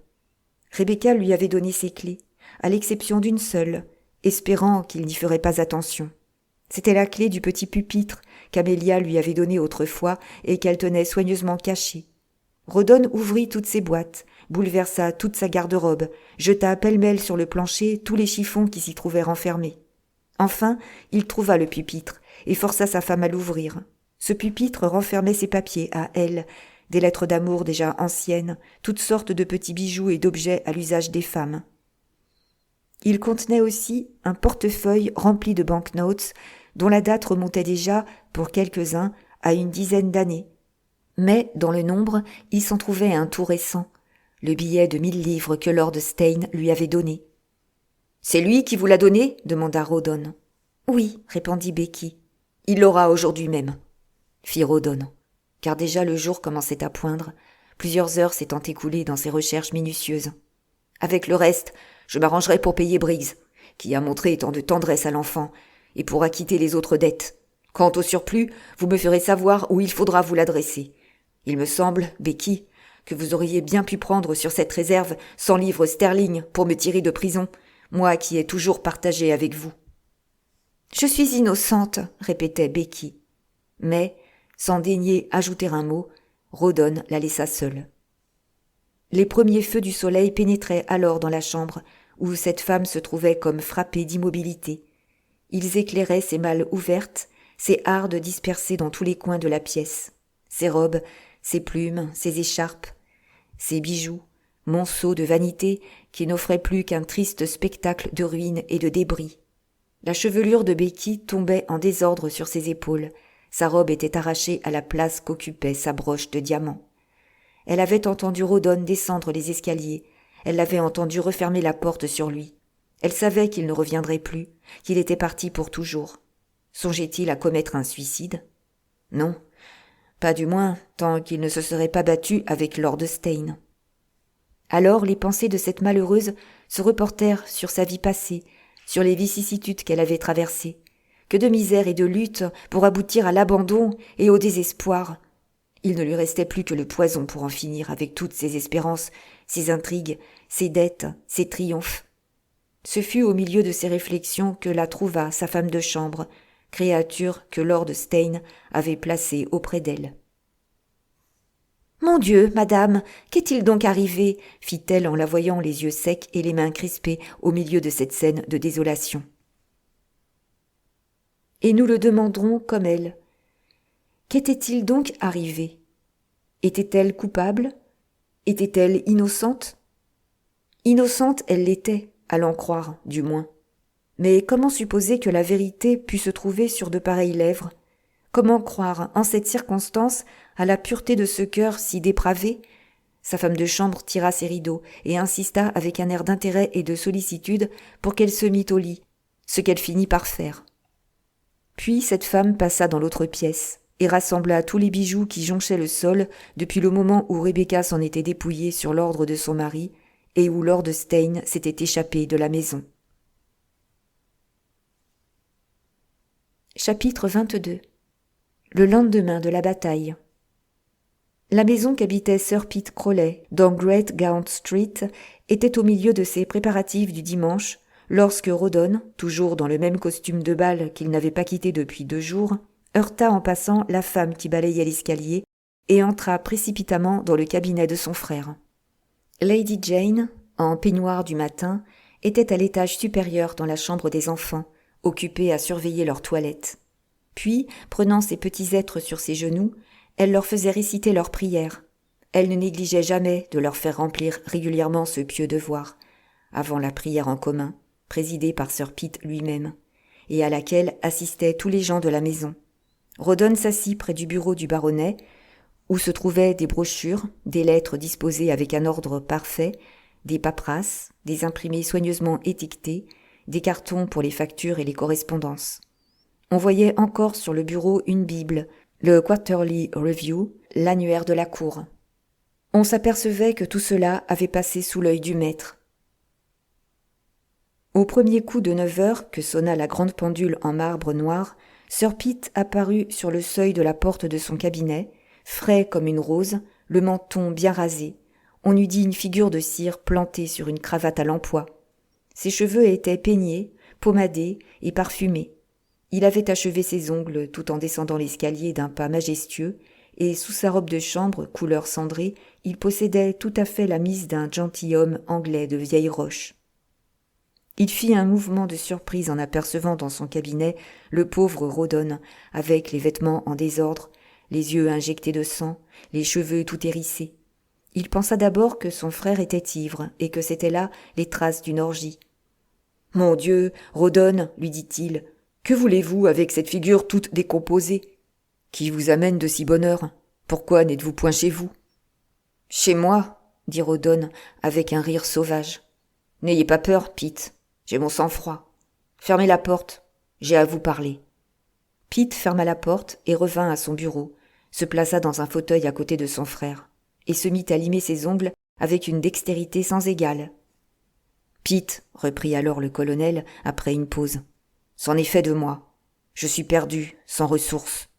Rebecca lui avait donné ses clés, à l'exception d'une seule, espérant qu'il n'y ferait pas attention. C'était la clé du petit pupitre qu'Amélia lui avait donné autrefois et qu'elle tenait soigneusement cachée. Rawdon ouvrit toutes ses boîtes, bouleversa toute sa garde-robe, jeta pêle-mêle sur le plancher tous les chiffons qui s'y trouvaient renfermés. Enfin, il trouva le pupitre et força sa femme à l'ouvrir. Ce pupitre renfermait ses papiers à elle, des lettres d'amour déjà anciennes, toutes sortes de petits bijoux et d'objets à l'usage des femmes. Il contenait aussi un portefeuille rempli de banknotes, dont la date remontait déjà, pour quelques-uns, à une 10aine d'années. Mais, dans le nombre, il s'en trouvait un tout récent, le billet de 1000 livres que Lord Steyne lui avait donné. « C'est lui qui vous l'a donné ?» demanda Rawdon. « Oui, répondit Becky. Il l'aura aujourd'hui même. » fit Rawdon, car déjà le jour commençait à poindre, plusieurs heures s'étant écoulées dans ses recherches minutieuses. « Avec le reste, je m'arrangerai pour payer Briggs. qui a montré tant de tendresse à l'enfant, et pour acquitter les autres dettes. Quant au surplus, vous me ferez savoir où il faudra vous l'adresser. Il me semble, Becky, que vous auriez bien pu prendre sur cette réserve 100 livres sterling pour me tirer de prison, moi qui ai toujours partagé avec vous. « Je suis innocente, » répétait Becky. Mais, sans daigner ajouter un mot, Rawdon la laissa seule. Les premiers feux du soleil pénétraient alors dans la chambre, où cette femme se trouvait comme frappée d'immobilité. Ils éclairaient ses malles ouvertes, ses hardes dispersées dans tous les coins de la pièce, ses robes, ses plumes, ses écharpes, ses bijoux, monceaux de vanité qui n'offraient plus qu'un triste spectacle de ruines et de débris. La chevelure de Becky tombait en désordre sur ses épaules, sa robe était arrachée à la place qu'occupait sa broche de diamants. Elle avait entendu Rawdon descendre les escaliers, elle l'avait entendu refermer la porte sur lui. Elle savait qu'il ne reviendrait plus, qu'il était parti pour toujours. Songeait-il à commettre un suicide ? Non, pas du moins tant qu'il ne se serait pas battu avec Lord Steyne. Alors les pensées de cette malheureuse se reportèrent sur sa vie passée, sur les vicissitudes qu'elle avait traversées. Que de misère et de lutte pour aboutir à l'abandon et au désespoir. Il ne lui restait plus que le poison pour en finir avec toutes ses espérances, ses intrigues, ses dettes, ses triomphes. Ce fut au milieu de ces réflexions que la trouva sa femme de chambre, créature que Lord Steyne avait placée auprès d'elle. « Mon Dieu, madame, qu'est-il donc arrivé ?» fit-elle en la voyant les yeux secs et les mains crispées au milieu de cette scène de désolation. Et nous le demanderons comme elle. Qu'était-il donc arrivé ? Était-elle coupable ? Était-elle innocente ? Innocente, elle l'était, à l'en croire, du moins. Mais comment supposer que la vérité pût se trouver sur de pareilles lèvres ? Comment croire, en cette circonstance, à la pureté de ce cœur si dépravé ? Sa femme de chambre tira ses rideaux et insista avec un air d'intérêt et de sollicitude pour qu'elle se mît au lit, ce qu'elle finit par faire. Puis cette femme passa dans l'autre pièce et rassembla tous les bijoux qui jonchaient le sol depuis le moment où Rebecca s'en était dépouillée sur l'ordre de son mari et où Lord Steyne s'était échappé de la maison. Chapitre 22. Le lendemain de la bataille. La maison qu'habitait Sir Pitt Crawley dans Great Gaunt Street était au milieu de ses préparatifs du dimanche, lorsque Rawdon, toujours dans le même costume de bal qu'il n'avait pas quitté depuis 2 jours, heurta en passant la femme qui balayait l'escalier et entra précipitamment dans le cabinet de son frère. Lady Jane, en peignoir du matin, était à l'étage supérieur dans la chambre des enfants, occupée à surveiller leur toilette. Puis, prenant ses petits êtres sur ses genoux, elle leur faisait réciter leurs prières. Elle ne négligeait jamais de leur faire remplir régulièrement ce pieux devoir, avant la prière en commun, présidée par Sir Pitt lui-même, et à laquelle assistaient tous les gens de la maison. Rawdon s'assit près du bureau du baronnet, où se trouvaient des brochures, des lettres disposées avec un ordre parfait, des paperasses, des imprimés soigneusement étiquetés, des cartons pour les factures et les correspondances. On voyait encore sur le bureau une Bible, le Quarterly Review, l'annuaire de la cour. On s'apercevait que tout cela avait passé sous l'œil du maître. Au premier coup de 9 heures que sonna la grande pendule en marbre noir, Sir Pitt apparut sur le seuil de la porte de son cabinet, frais comme une rose, le menton bien rasé. On eût dit une figure de cire plantée sur une cravate à l'empois. Ses cheveux étaient peignés, pommadés et parfumés. Il avait achevé ses ongles tout en descendant l'escalier d'un pas majestueux, et sous sa robe de chambre, couleur cendrée, il possédait tout à fait la mise d'un gentilhomme anglais de vieille roche. Il fit un mouvement de surprise en apercevant dans son cabinet le pauvre Rawdon, avec les vêtements en désordre, les yeux injectés de sang, les cheveux tout hérissés. Il pensa d'abord que son frère était ivre et que c'étaient là les traces d'une orgie. « Mon Dieu, Rawdon, lui dit-il, que voulez-vous avec cette figure toute décomposée ? Qui vous amène de si bonne heure ? Pourquoi n'êtes-vous point chez vous ?»« Chez moi, dit Rawdon avec un rire sauvage. N'ayez pas peur, Pitt, j'ai mon sang-froid. Fermez la porte, j'ai à vous parler. Pitt ferma la porte et revint à son bureau, se plaça dans un fauteuil à côté de son frère, et se mit à limer ses ongles avec une dextérité sans égale. « Pete, reprit alors le colonel après une pause, c'en est fait de moi. Je suis perdu, sans ressources.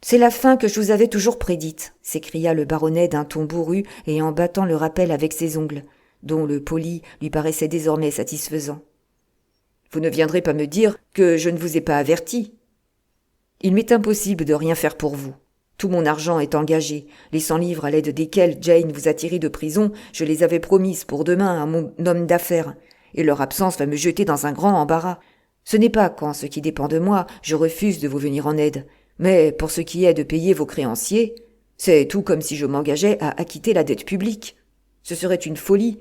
C'est la fin que je vous avais toujours prédite, s'écria le baronnet d'un ton bourru et en battant le rappel avec ses ongles, dont le poli lui paraissait désormais satisfaisant. Vous ne viendrez pas me dire que je ne vous ai pas averti. Il m'est impossible de rien faire pour vous. Tout mon argent est engagé. Les 100 livres à l'aide desquelles Jane vous a tiré de prison, je les avais promises pour demain à mon homme d'affaires, et leur absence va me jeter dans un grand embarras. Ce n'est pas qu'en ce qui dépend de moi, je refuse de vous venir en aide, mais pour ce qui est de payer vos créanciers, c'est tout comme si je m'engageais à acquitter la dette publique. Ce serait une folie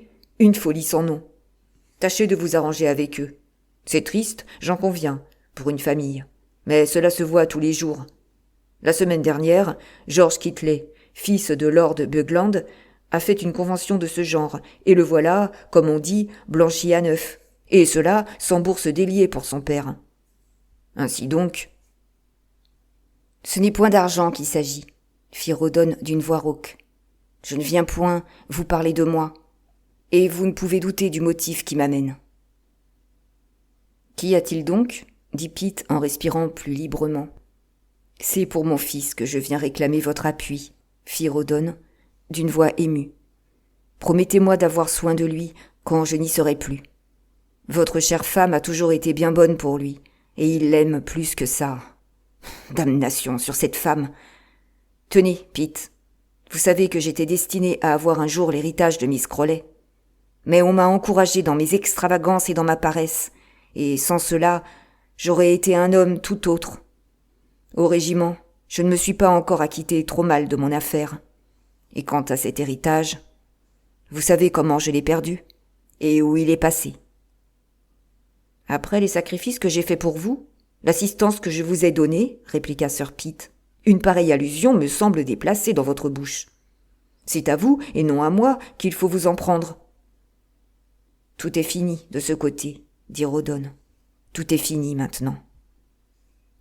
sans nom. Tâchez de vous arranger avec eux. C'est triste, j'en conviens, pour une famille, mais cela se voit tous les jours. La semaine dernière, George Kitley, fils de Lord Bugland, a fait une convention de ce genre, et le voilà, comme on dit, blanchi à neuf, et cela sans bourse déliée pour son père. Ainsi donc. Ce n'est point d'argent qu'il s'agit, fit Rawdon d'une voix rauque. Je ne viens point vous parler de moi, et vous ne pouvez douter du motif qui m'amène. Qu'y a-t-il donc ? Dit Pete en respirant plus librement. C'est pour mon fils que je viens réclamer votre appui, fit Rawdon, d'une voix émue. Promettez-moi d'avoir soin de lui quand je n'y serai plus. Votre chère femme a toujours été bien bonne pour lui, et il l'aime plus que ça. Damnation sur cette femme. Tenez, Pete, vous savez que j'étais destiné à avoir un jour l'héritage de Miss Crowley. Mais on m'a encouragé dans mes extravagances et dans ma paresse, et sans cela, j'aurais été un homme tout autre. Au régiment, je ne me suis pas encore acquitté trop mal de mon affaire. Et quant à cet héritage, vous savez comment je l'ai perdu, et où il est passé. Après les sacrifices que j'ai faits pour vous, l'assistance que je vous ai donnée, répliqua Sir Pete, une pareille allusion me semble déplacée dans votre bouche. C'est à vous, et non à moi, qu'il faut vous en prendre. Tout est fini de ce côté, dit Rawdon. Tout est fini maintenant.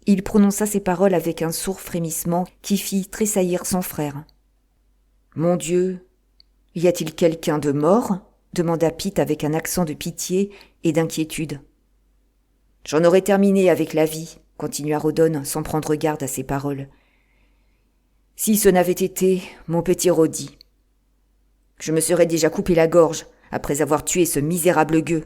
Il prononça ces paroles avec un sourd frémissement qui fit tressaillir son frère. « Mon Dieu, y a-t-il quelqu'un de mort ?» demanda Pete avec un accent de pitié et d'inquiétude. « J'en aurais terminé avec la vie, » continua Rawdon sans prendre garde à ses paroles. « Si ce n'avait été mon petit Roddy. Je me serais déjà coupé la gorge après avoir tué ce misérable gueux. »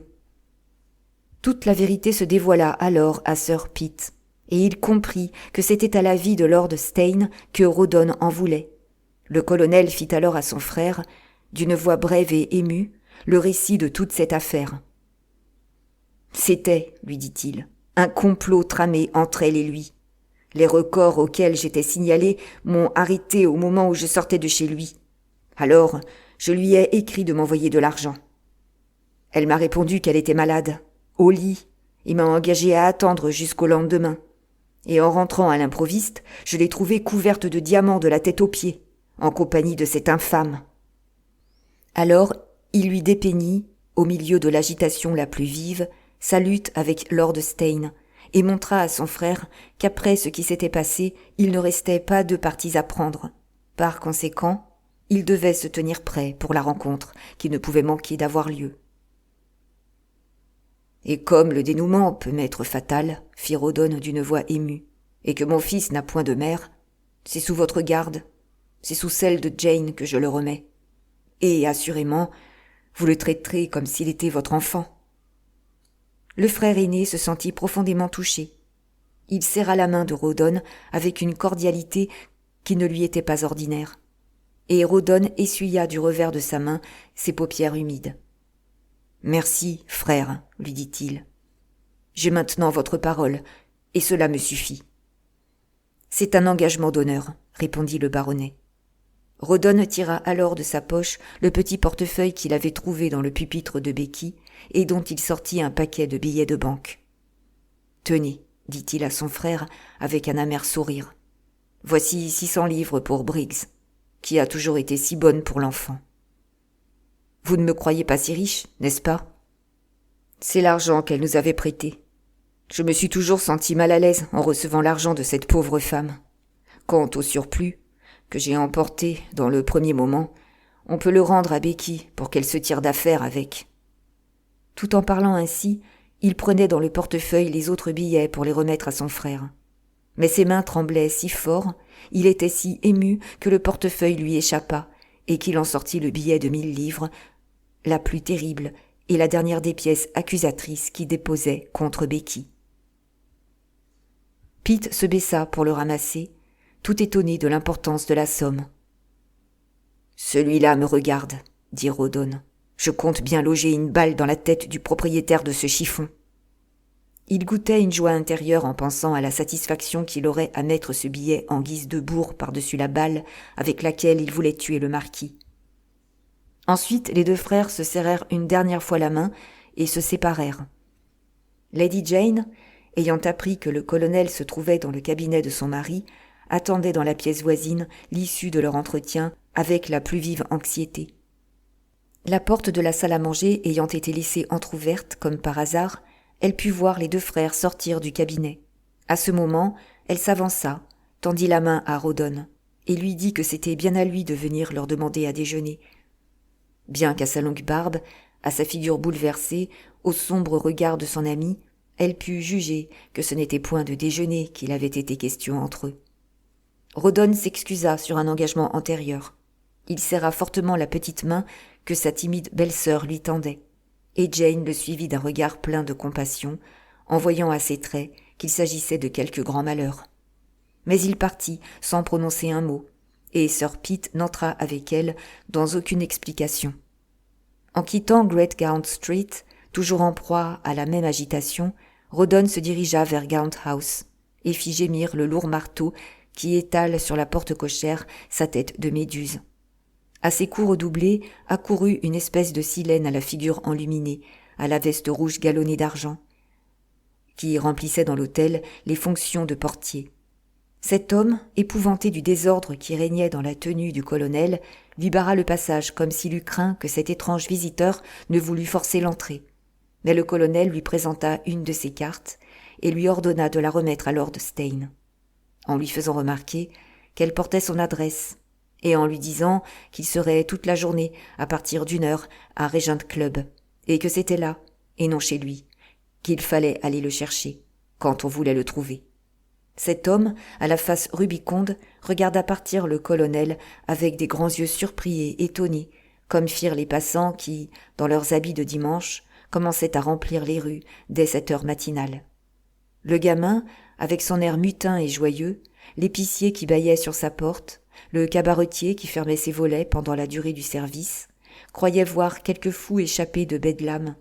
Toute la vérité se dévoila alors à Sir Pete, et il comprit que c'était à la vie de Lord Steyne que Rawdon en voulait. Le colonel fit alors à son frère, d'une voix brève et émue, le récit de toute cette affaire. « C'était, lui dit-il, un complot tramé entre elle et lui. Les records auxquels j'étais signalé m'ont arrêté au moment où je sortais de chez lui. Alors, je lui ai écrit de m'envoyer de l'argent. Elle m'a répondu qu'elle était malade, au lit, et m'a engagé à attendre jusqu'au lendemain. Et en rentrant à l'improviste, je l'ai trouvée couverte de diamants de la tête aux pieds, en compagnie de cette infâme. » Alors, il lui dépeignit, au milieu de l'agitation la plus vive, sa lutte avec Lord Steyne, et montra à son frère qu'après ce qui s'était passé, il ne restait pas deux partis à prendre. Par conséquent, il devait se tenir prêt pour la rencontre qui ne pouvait manquer d'avoir lieu. « Et comme le dénouement peut m'être fatal, fit Rawdon d'une voix émue, et que mon fils n'a point de mère, c'est sous votre garde, c'est sous celle de Jane que je le remets. Et assurément, vous le traiterez comme s'il était votre enfant. » Le frère aîné se sentit profondément touché. Il serra la main de Rawdon avec une cordialité qui ne lui était pas ordinaire. Et Rawdon essuya du revers de sa main ses paupières humides. « Merci, frère, lui dit-il. J'ai maintenant votre parole, et cela me suffit. »« C'est un engagement d'honneur, » répondit le baronnet. Rawdon tira alors de sa poche le petit portefeuille qu'il avait trouvé dans le pupitre de Becky et dont il sortit un paquet de billets de banque. « Tenez, dit-il à son frère avec un amer sourire. « Voici 600 livres pour Briggs, qui a toujours été si bonne pour l'enfant. Vous ne me croyez pas si riche, n'est-ce pas ? C'est l'argent qu'elle nous avait prêté. Je me suis toujours senti mal à l'aise en recevant l'argent de cette pauvre femme. Quant au surplus, que j'ai emporté dans le premier moment, On peut le rendre à Becky pour qu'elle se tire d'affaire avec. » Tout en parlant ainsi, il prenait dans le portefeuille les autres billets pour les remettre à son frère. Mais ses mains tremblaient si fort, il était si ému que le portefeuille lui échappa et qu'il en sortit le billet de 1000 livres, la plus terrible et la dernière des pièces accusatrices qu'il déposait contre Becky. Pete se baissa pour le ramasser, tout étonné de l'importance de la somme. « Celui-là me regarde, » dit Rawdon. « Je compte bien loger une balle dans la tête du propriétaire de ce chiffon. » Il goûtait une joie intérieure en pensant à la satisfaction qu'il aurait à mettre ce billet en guise de bourre par-dessus la balle avec laquelle il voulait tuer le marquis. Ensuite, les deux frères se serrèrent une dernière fois la main et se séparèrent. Lady Jane, ayant appris que le colonel se trouvait dans le cabinet de son mari, attendait dans la pièce voisine l'issue de leur entretien avec la plus vive anxiété. La porte de la salle à manger ayant été laissée entr'ouverte comme par hasard, elle put voir les deux frères sortir du cabinet. À ce moment, elle s'avança, tendit la main à Rawdon, et lui dit que c'était bien à lui de venir leur demander à déjeuner. Bien qu'à sa longue barbe, à sa figure bouleversée, au sombre regard de son ami, elle put juger que ce n'était point de déjeuner qu'il avait été question entre eux. Rawdon s'excusa sur un engagement antérieur. Il serra fortement la petite main que sa timide belle-sœur lui tendait, et Jane le suivit d'un regard plein de compassion, en voyant à ses traits qu'il s'agissait de quelque grand malheur. Mais il partit sans prononcer un mot, et Sir Pete n'entra avec elle dans aucune explication. En quittant Great Gaunt Street, toujours en proie à la même agitation, Rawdon se dirigea vers Gaunt House et fit gémir le lourd marteau qui étale sur la porte cochère sa tête de méduse. À ses coups redoublés accourut une espèce de silène à la figure enluminée, à la veste rouge galonnée d'argent, qui remplissait dans l'hôtel les fonctions de portier. Cet homme, épouvanté du désordre qui régnait dans la tenue du colonel, lui barra le passage comme s'il eût craint que cet étrange visiteur ne voulût forcer l'entrée. Mais le colonel lui présenta une de ses cartes et lui ordonna de la remettre à Lord Steyne, en lui faisant remarquer qu'elle portait son adresse et en lui disant qu'il serait toute la journée à partir d'1 heure à Regent Club et que c'était là, et non chez lui, qu'il fallait aller le chercher quand on voulait le trouver. Cet homme, à la face rubiconde, regarda partir le colonel avec des grands yeux surpris et étonnés, comme firent les passants qui, dans leurs habits de dimanche, commençaient à remplir les rues dès cette heure matinale. Le gamin, avec son air mutin et joyeux, l'épicier qui bâillait sur sa porte, le cabaretier qui fermait ses volets pendant la durée du service, croyaient voir quelque fou échappé de Bedlam,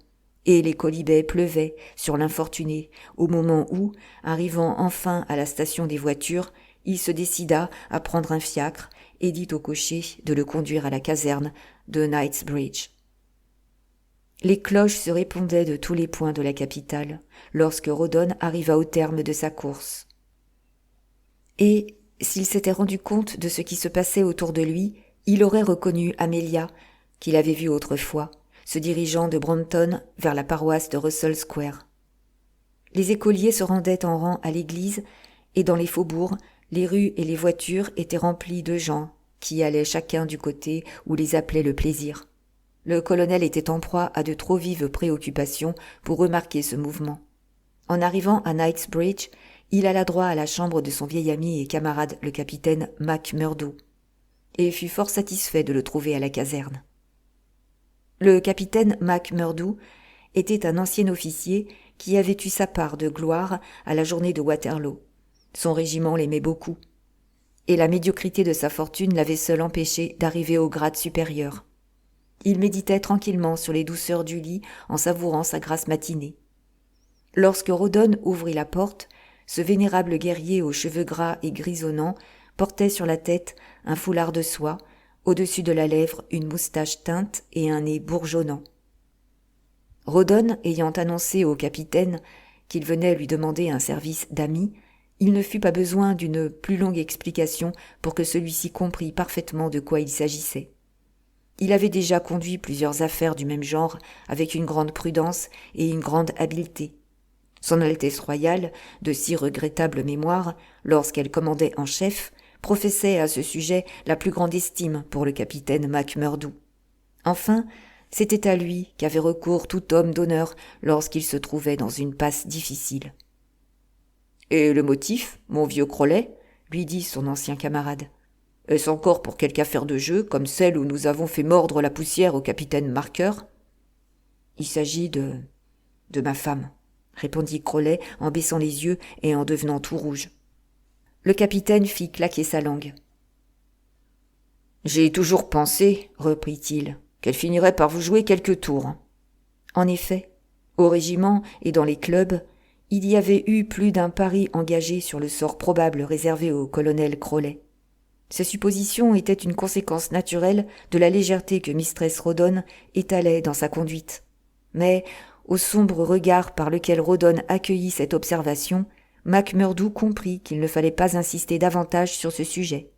et les quolibets pleuvaient sur l'infortuné au moment où, arrivant enfin à la station des voitures, il se décida à prendre un fiacre et dit au cocher de le conduire à la caserne de Knightsbridge. Les cloches se répondaient de tous les points de la capitale lorsque Rawdon arriva au terme de sa course. Et, s'il s'était rendu compte de ce qui se passait autour de lui, il aurait reconnu Amelia, qu'il avait vue autrefois, se dirigeant de Brompton vers la paroisse de Russell Square. Les écoliers se rendaient en rang à l'église, et dans les faubourgs, les rues et les voitures étaient remplies de gens qui allaient chacun du côté où les appelait le plaisir. Le colonel était en proie à de trop vives préoccupations pour remarquer ce mouvement. En arrivant à Knightsbridge, il alla droit à la chambre de son vieil ami et camarade le capitaine Mac Murdo, et fut fort satisfait de le trouver à la caserne. Le capitaine Mac Murdo était un ancien officier qui avait eu sa part de gloire à la journée de Waterloo. Son régiment l'aimait beaucoup, et la médiocrité de sa fortune l'avait seul empêché d'arriver au grade supérieur. Il méditait tranquillement sur les douceurs du lit en savourant sa grasse matinée. Lorsque Rawdon ouvrit la porte, ce vénérable guerrier aux cheveux gras et grisonnants portait sur la tête un foulard de soie, au-dessus de la lèvre une moustache teinte et un nez bourgeonnant. Rawdon ayant annoncé au capitaine qu'il venait lui demander un service d'ami, il ne fut pas besoin d'une plus longue explication pour que celui-ci comprît parfaitement de quoi il s'agissait. Il avait déjà conduit plusieurs affaires du même genre avec une grande prudence et une grande habileté. Son Altesse royale, de si regrettable mémoire, lorsqu'elle commandait en chef, professait à ce sujet la plus grande estime pour le capitaine Macmurdo. Enfin, c'était à lui qu'avait recours tout homme d'honneur lorsqu'il se trouvait dans une passe difficile. « Et le motif, mon vieux Crowley ?» lui dit son ancien camarade. « Est-ce encore pour quelque affaire de jeu, comme celle où nous avons fait mordre la poussière au capitaine Marker ?»« Il s'agit de ma femme, » répondit Crowley en baissant les yeux et en devenant tout rouge. Le capitaine fit claquer sa langue. « J'ai toujours pensé, reprit-il, qu'elle finirait par vous jouer quelques tours. » En effet, au régiment et dans les clubs, il y avait eu plus d'un pari engagé sur le sort probable réservé au colonel Crowley. Ces suppositions étaient une conséquence naturelle de la légèreté que Mistress Rawdon étalait dans sa conduite. Mais, au sombre regard par lequel Rawdon accueillit cette observation, Macmurdo comprit qu'il ne fallait pas insister davantage sur ce sujet.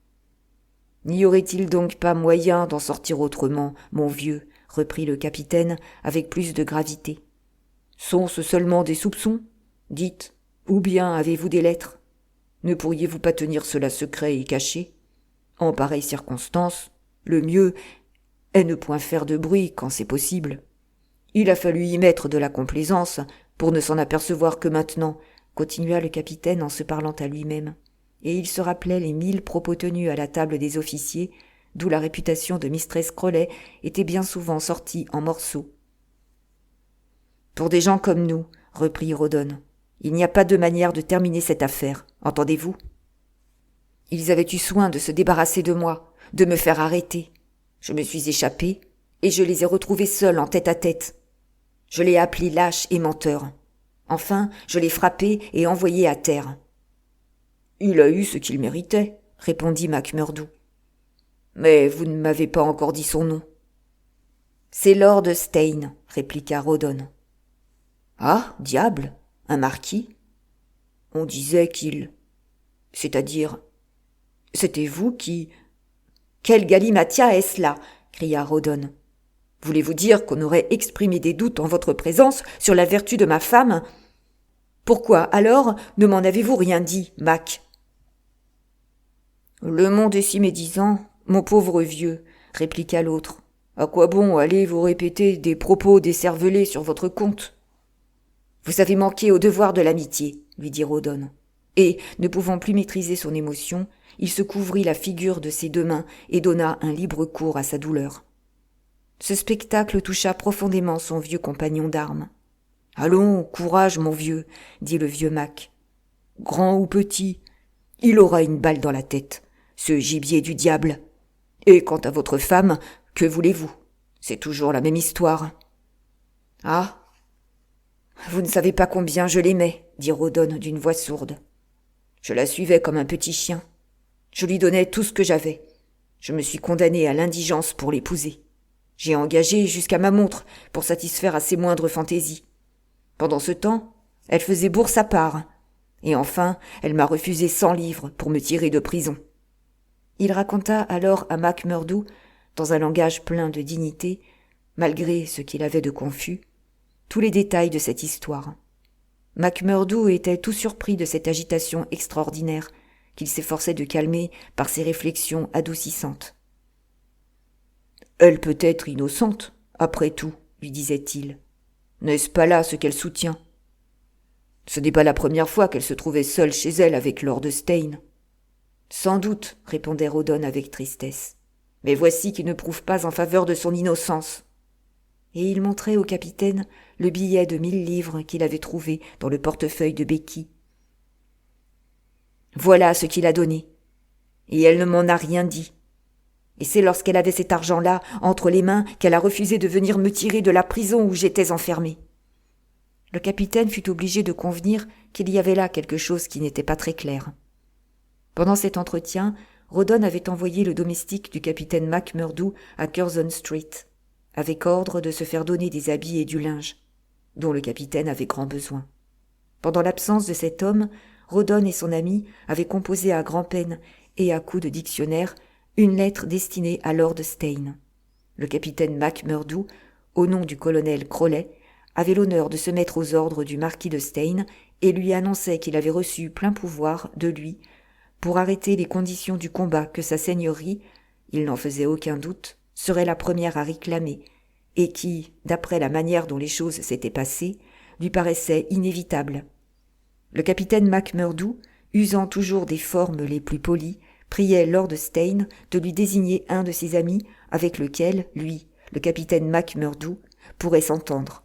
« N'y aurait-il donc pas moyen d'en sortir autrement, mon vieux ?» reprit le capitaine avec plus de gravité. « Sont-ce seulement des soupçons ? Dites, ou bien avez-vous des lettres ? Ne pourriez-vous pas tenir cela secret et caché ? En pareille circonstance, le mieux est ne point faire de bruit quand c'est possible. Il a fallu y mettre de la complaisance pour ne s'en apercevoir que maintenant, » continua le capitaine en se parlant à lui-même, et il se rappelait les 1000 propos tenus à la table des officiers, d'où la réputation de Mistress Crowley était bien souvent sortie en morceaux. « Pour des gens comme nous, » reprit Rawdon, « il n'y a pas de manière de terminer cette affaire, entendez-vous ? Ils avaient eu soin de se débarrasser de moi, de me faire arrêter. Je me suis échappé, et je les ai retrouvés seuls en tête-à-tête. Je l'ai appelé lâche et menteur. Enfin, je l'ai frappé et envoyé à terre. »« Il a eu ce qu'il méritait, » répondit Macmurdo. « Mais vous ne m'avez pas encore dit son nom. »« C'est Lord Steyne, » répliqua Rawdon. « Ah, diable, un marquis ? On disait qu'il... C'est-à-dire... C'était vous qui... »« Quel galimatia est-ce là ?» cria Rawdon. « Voulez-vous dire qu'on aurait exprimé des doutes en votre présence sur la vertu de ma femme ? Pourquoi, alors, ne m'en avez-vous rien dit, Mac ? » « Le monde est si médisant, mon pauvre vieux, » répliqua l'autre. « À quoi bon aller vous répéter des propos décervelés sur votre compte ? » « Vous avez manqué au devoir de l'amitié, » lui dit Rawdon. Et, ne pouvant plus maîtriser son émotion, il se couvrit la figure de ses 2 mains et donna un libre cours à sa douleur. Ce spectacle toucha profondément son vieux compagnon d'armes. « Allons, courage, mon vieux, » dit le vieux Mac. « Grand ou petit, il aura une balle dans la tête, ce gibier du diable. Et quant à votre femme, que voulez-vous ? C'est toujours la même histoire. »« Ah, vous ne savez pas combien je l'aimais, » dit Rawdon d'une voix sourde. « Je la suivais comme un petit chien. Je lui donnais tout ce que j'avais. Je me suis condamné à l'indigence pour l'épouser. J'ai engagé jusqu'à ma montre pour satisfaire à ses moindres fantaisies. Pendant ce temps, elle faisait bourse à part. Et enfin, elle m'a refusé 100 livres pour me tirer de prison. » Il raconta alors à Macmurdo, dans un langage plein de dignité, malgré ce qu'il avait de confus, tous les détails de cette histoire. Macmurdo était tout surpris de cette agitation extraordinaire qu'il s'efforçait de calmer par ses réflexions adoucissantes. « Elle peut être innocente, après tout, » lui disait-il. « N'est-ce pas là ce qu'elle soutient ? Ce n'est pas la première fois qu'elle se trouvait seule chez elle avec Lord Steyne. »« Sans doute, » répondait Rawdon avec tristesse. « Mais voici qui ne prouve pas en faveur de son innocence. » Et il montrait au capitaine le billet de 1000 livres qu'il avait trouvé dans le portefeuille de Becky. « Voilà ce qu'il a donné. Et elle ne m'en a rien dit. Et c'est lorsqu'elle avait cet argent-là entre les mains qu'elle a refusé de venir me tirer de la prison où j'étais enfermé. » Le capitaine fut obligé de convenir qu'il y avait là quelque chose qui n'était pas très clair. Pendant cet entretien, Rawdon avait envoyé le domestique du capitaine Macmurdo à Curzon Street, avec ordre de se faire donner des habits et du linge, dont le capitaine avait grand besoin. Pendant l'absence de cet homme, Rawdon et son ami avaient composé à grand-peine et à coups de dictionnaire une lettre destinée à Lord Steyne. Le capitaine Macmurdo, au nom du colonel Crowley, avait l'honneur de se mettre aux ordres du marquis de Steyne et lui annonçait qu'il avait reçu plein pouvoir de lui pour arrêter les conditions du combat que sa seigneurie, il n'en faisait aucun doute, serait la première à réclamer, et qui, d'après la manière dont les choses s'étaient passées, lui paraissait inévitable. Le capitaine Macmurdo, usant toujours des formes les plus polies, priait Lord Steyne de lui désigner un de ses amis avec lequel, lui, le capitaine Macmurdo, pourrait s'entendre.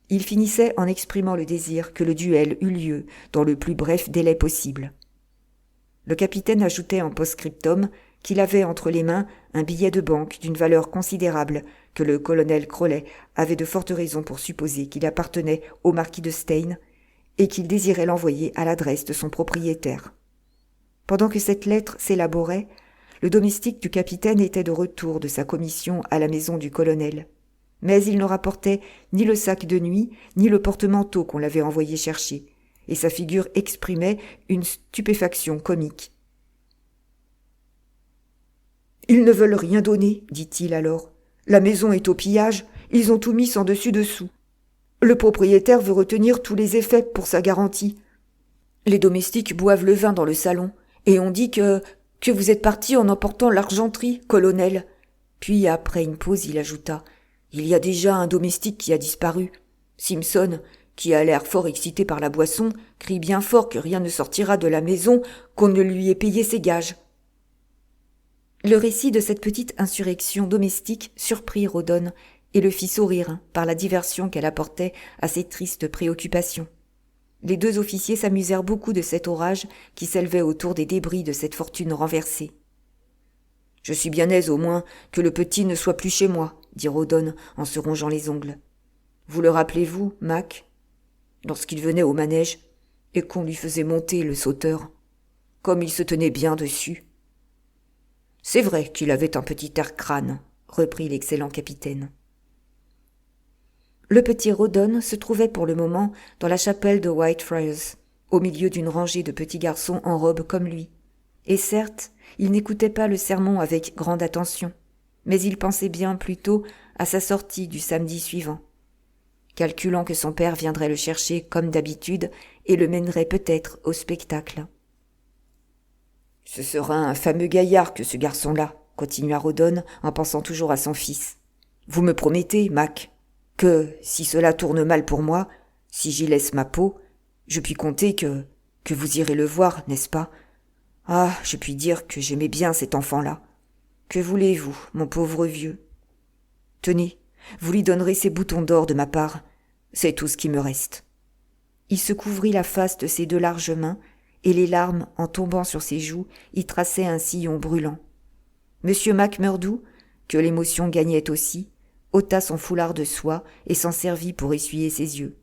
Il finissait en exprimant le désir que le duel eût lieu dans le plus bref délai possible. Le capitaine ajoutait en post-scriptum qu'il avait entre les mains un billet de banque d'une valeur considérable que le colonel Crowley avait de fortes raisons pour supposer qu'il appartenait au marquis de Steyne et qu'il désirait l'envoyer à l'adresse de son propriétaire. Pendant que cette lettre s'élaborait, le domestique du capitaine était de retour de sa commission à la maison du colonel. Mais il ne rapportait ni le sac de nuit, ni le porte-manteau qu'on l'avait envoyé chercher, et sa figure exprimait une stupéfaction comique. « Ils ne veulent rien donner, dit-il alors. La maison est au pillage, ils ont tout mis sans dessus-dessous. Le propriétaire veut retenir tous les effets pour sa garantie. Les domestiques boivent le vin dans le salon, et on dit que vous êtes parti en emportant l'argenterie, colonel. » Puis, après une pause, il ajouta « Il y a déjà un domestique qui a disparu. Simpson, qui a l'air fort excité par la boisson, crie bien fort que rien ne sortira de la maison, qu'on ne lui ait payé ses gages. » Le récit de cette petite insurrection domestique surprit Rawdon et le fit sourire par la diversion qu'elle apportait à ses tristes préoccupations. Les deux officiers s'amusèrent beaucoup de cet orage qui s'élevait autour des débris de cette fortune renversée. « Je suis bien aise au moins que le petit ne soit plus chez moi, » dit Rawdon en se rongeant les ongles. « Vous le rappelez-vous, Mac, lorsqu'il venait au manège et qu'on lui faisait monter le sauteur, comme il se tenait bien dessus. » « C'est vrai qu'il avait un petit air crâne, » reprit l'excellent capitaine. Le petit Rawdon se trouvait pour le moment dans la chapelle de Whitefriars, au milieu d'une rangée de petits garçons en robe comme lui. Et certes, il n'écoutait pas le sermon avec grande attention, mais il pensait bien plutôt à sa sortie du samedi suivant, calculant que son père viendrait le chercher comme d'habitude et le mènerait peut-être au spectacle. « Ce sera un fameux gaillard que ce garçon-là, » continua Rawdon en pensant toujours à son fils. « Vous me promettez, Mac, que, si cela tourne mal pour moi, si j'y laisse ma peau, je puis compter que vous irez le voir, n'est-ce pas? Ah, je puis dire que j'aimais bien cet enfant-là. Que voulez-vous, mon pauvre vieux? Tenez, vous lui donnerez ces boutons d'or de ma part. C'est tout ce qui me reste. » Il se couvrit la face de ses deux larges mains, et les larmes, en tombant sur ses joues, y traçaient un sillon brûlant. Monsieur Macmurdo, que l'émotion gagnait aussi, ôta son foulard de soie et s'en servit pour essuyer ses yeux.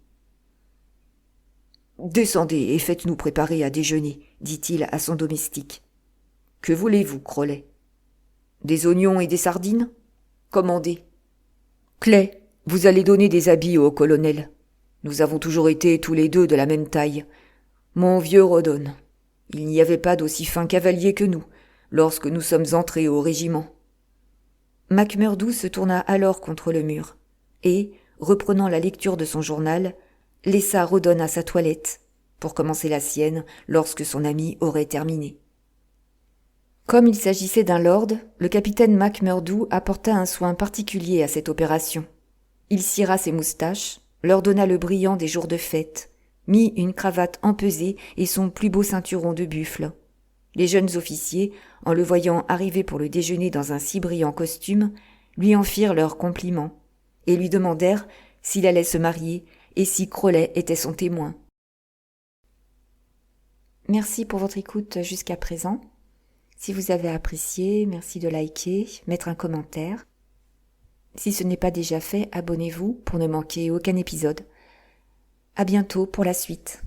« Descendez et faites-nous préparer à déjeuner, » dit-il à son domestique. « Que voulez-vous, Crowley? Des oignons et des sardines? Commandez. Clay, vous allez donner des habits au colonel. Nous avons toujours été tous les deux de la même taille. Mon vieux Rawdon, il n'y avait pas d'aussi fin cavalier que nous, lorsque nous sommes entrés au régiment. » Macmurdo se tourna alors contre le mur, et, reprenant la lecture de son journal, laissa Rawdon à sa toilette, pour commencer la sienne lorsque son ami aurait terminé. Comme il s'agissait d'un lord, le capitaine Macmurdo apporta un soin particulier à cette opération. Il cira ses moustaches, leur donna le brillant des jours de fête, mit une cravate empesée et son plus beau ceinturon de buffle. Les jeunes officiers, en le voyant arriver pour le déjeuner dans un si brillant costume, lui en firent leurs compliments, et lui demandèrent s'il allait se marier et si Crowley était son témoin. Merci pour votre écoute jusqu'à présent. Si vous avez apprécié, merci de liker, mettre un commentaire. Si ce n'est pas déjà fait, abonnez-vous pour ne manquer aucun épisode. À bientôt pour la suite.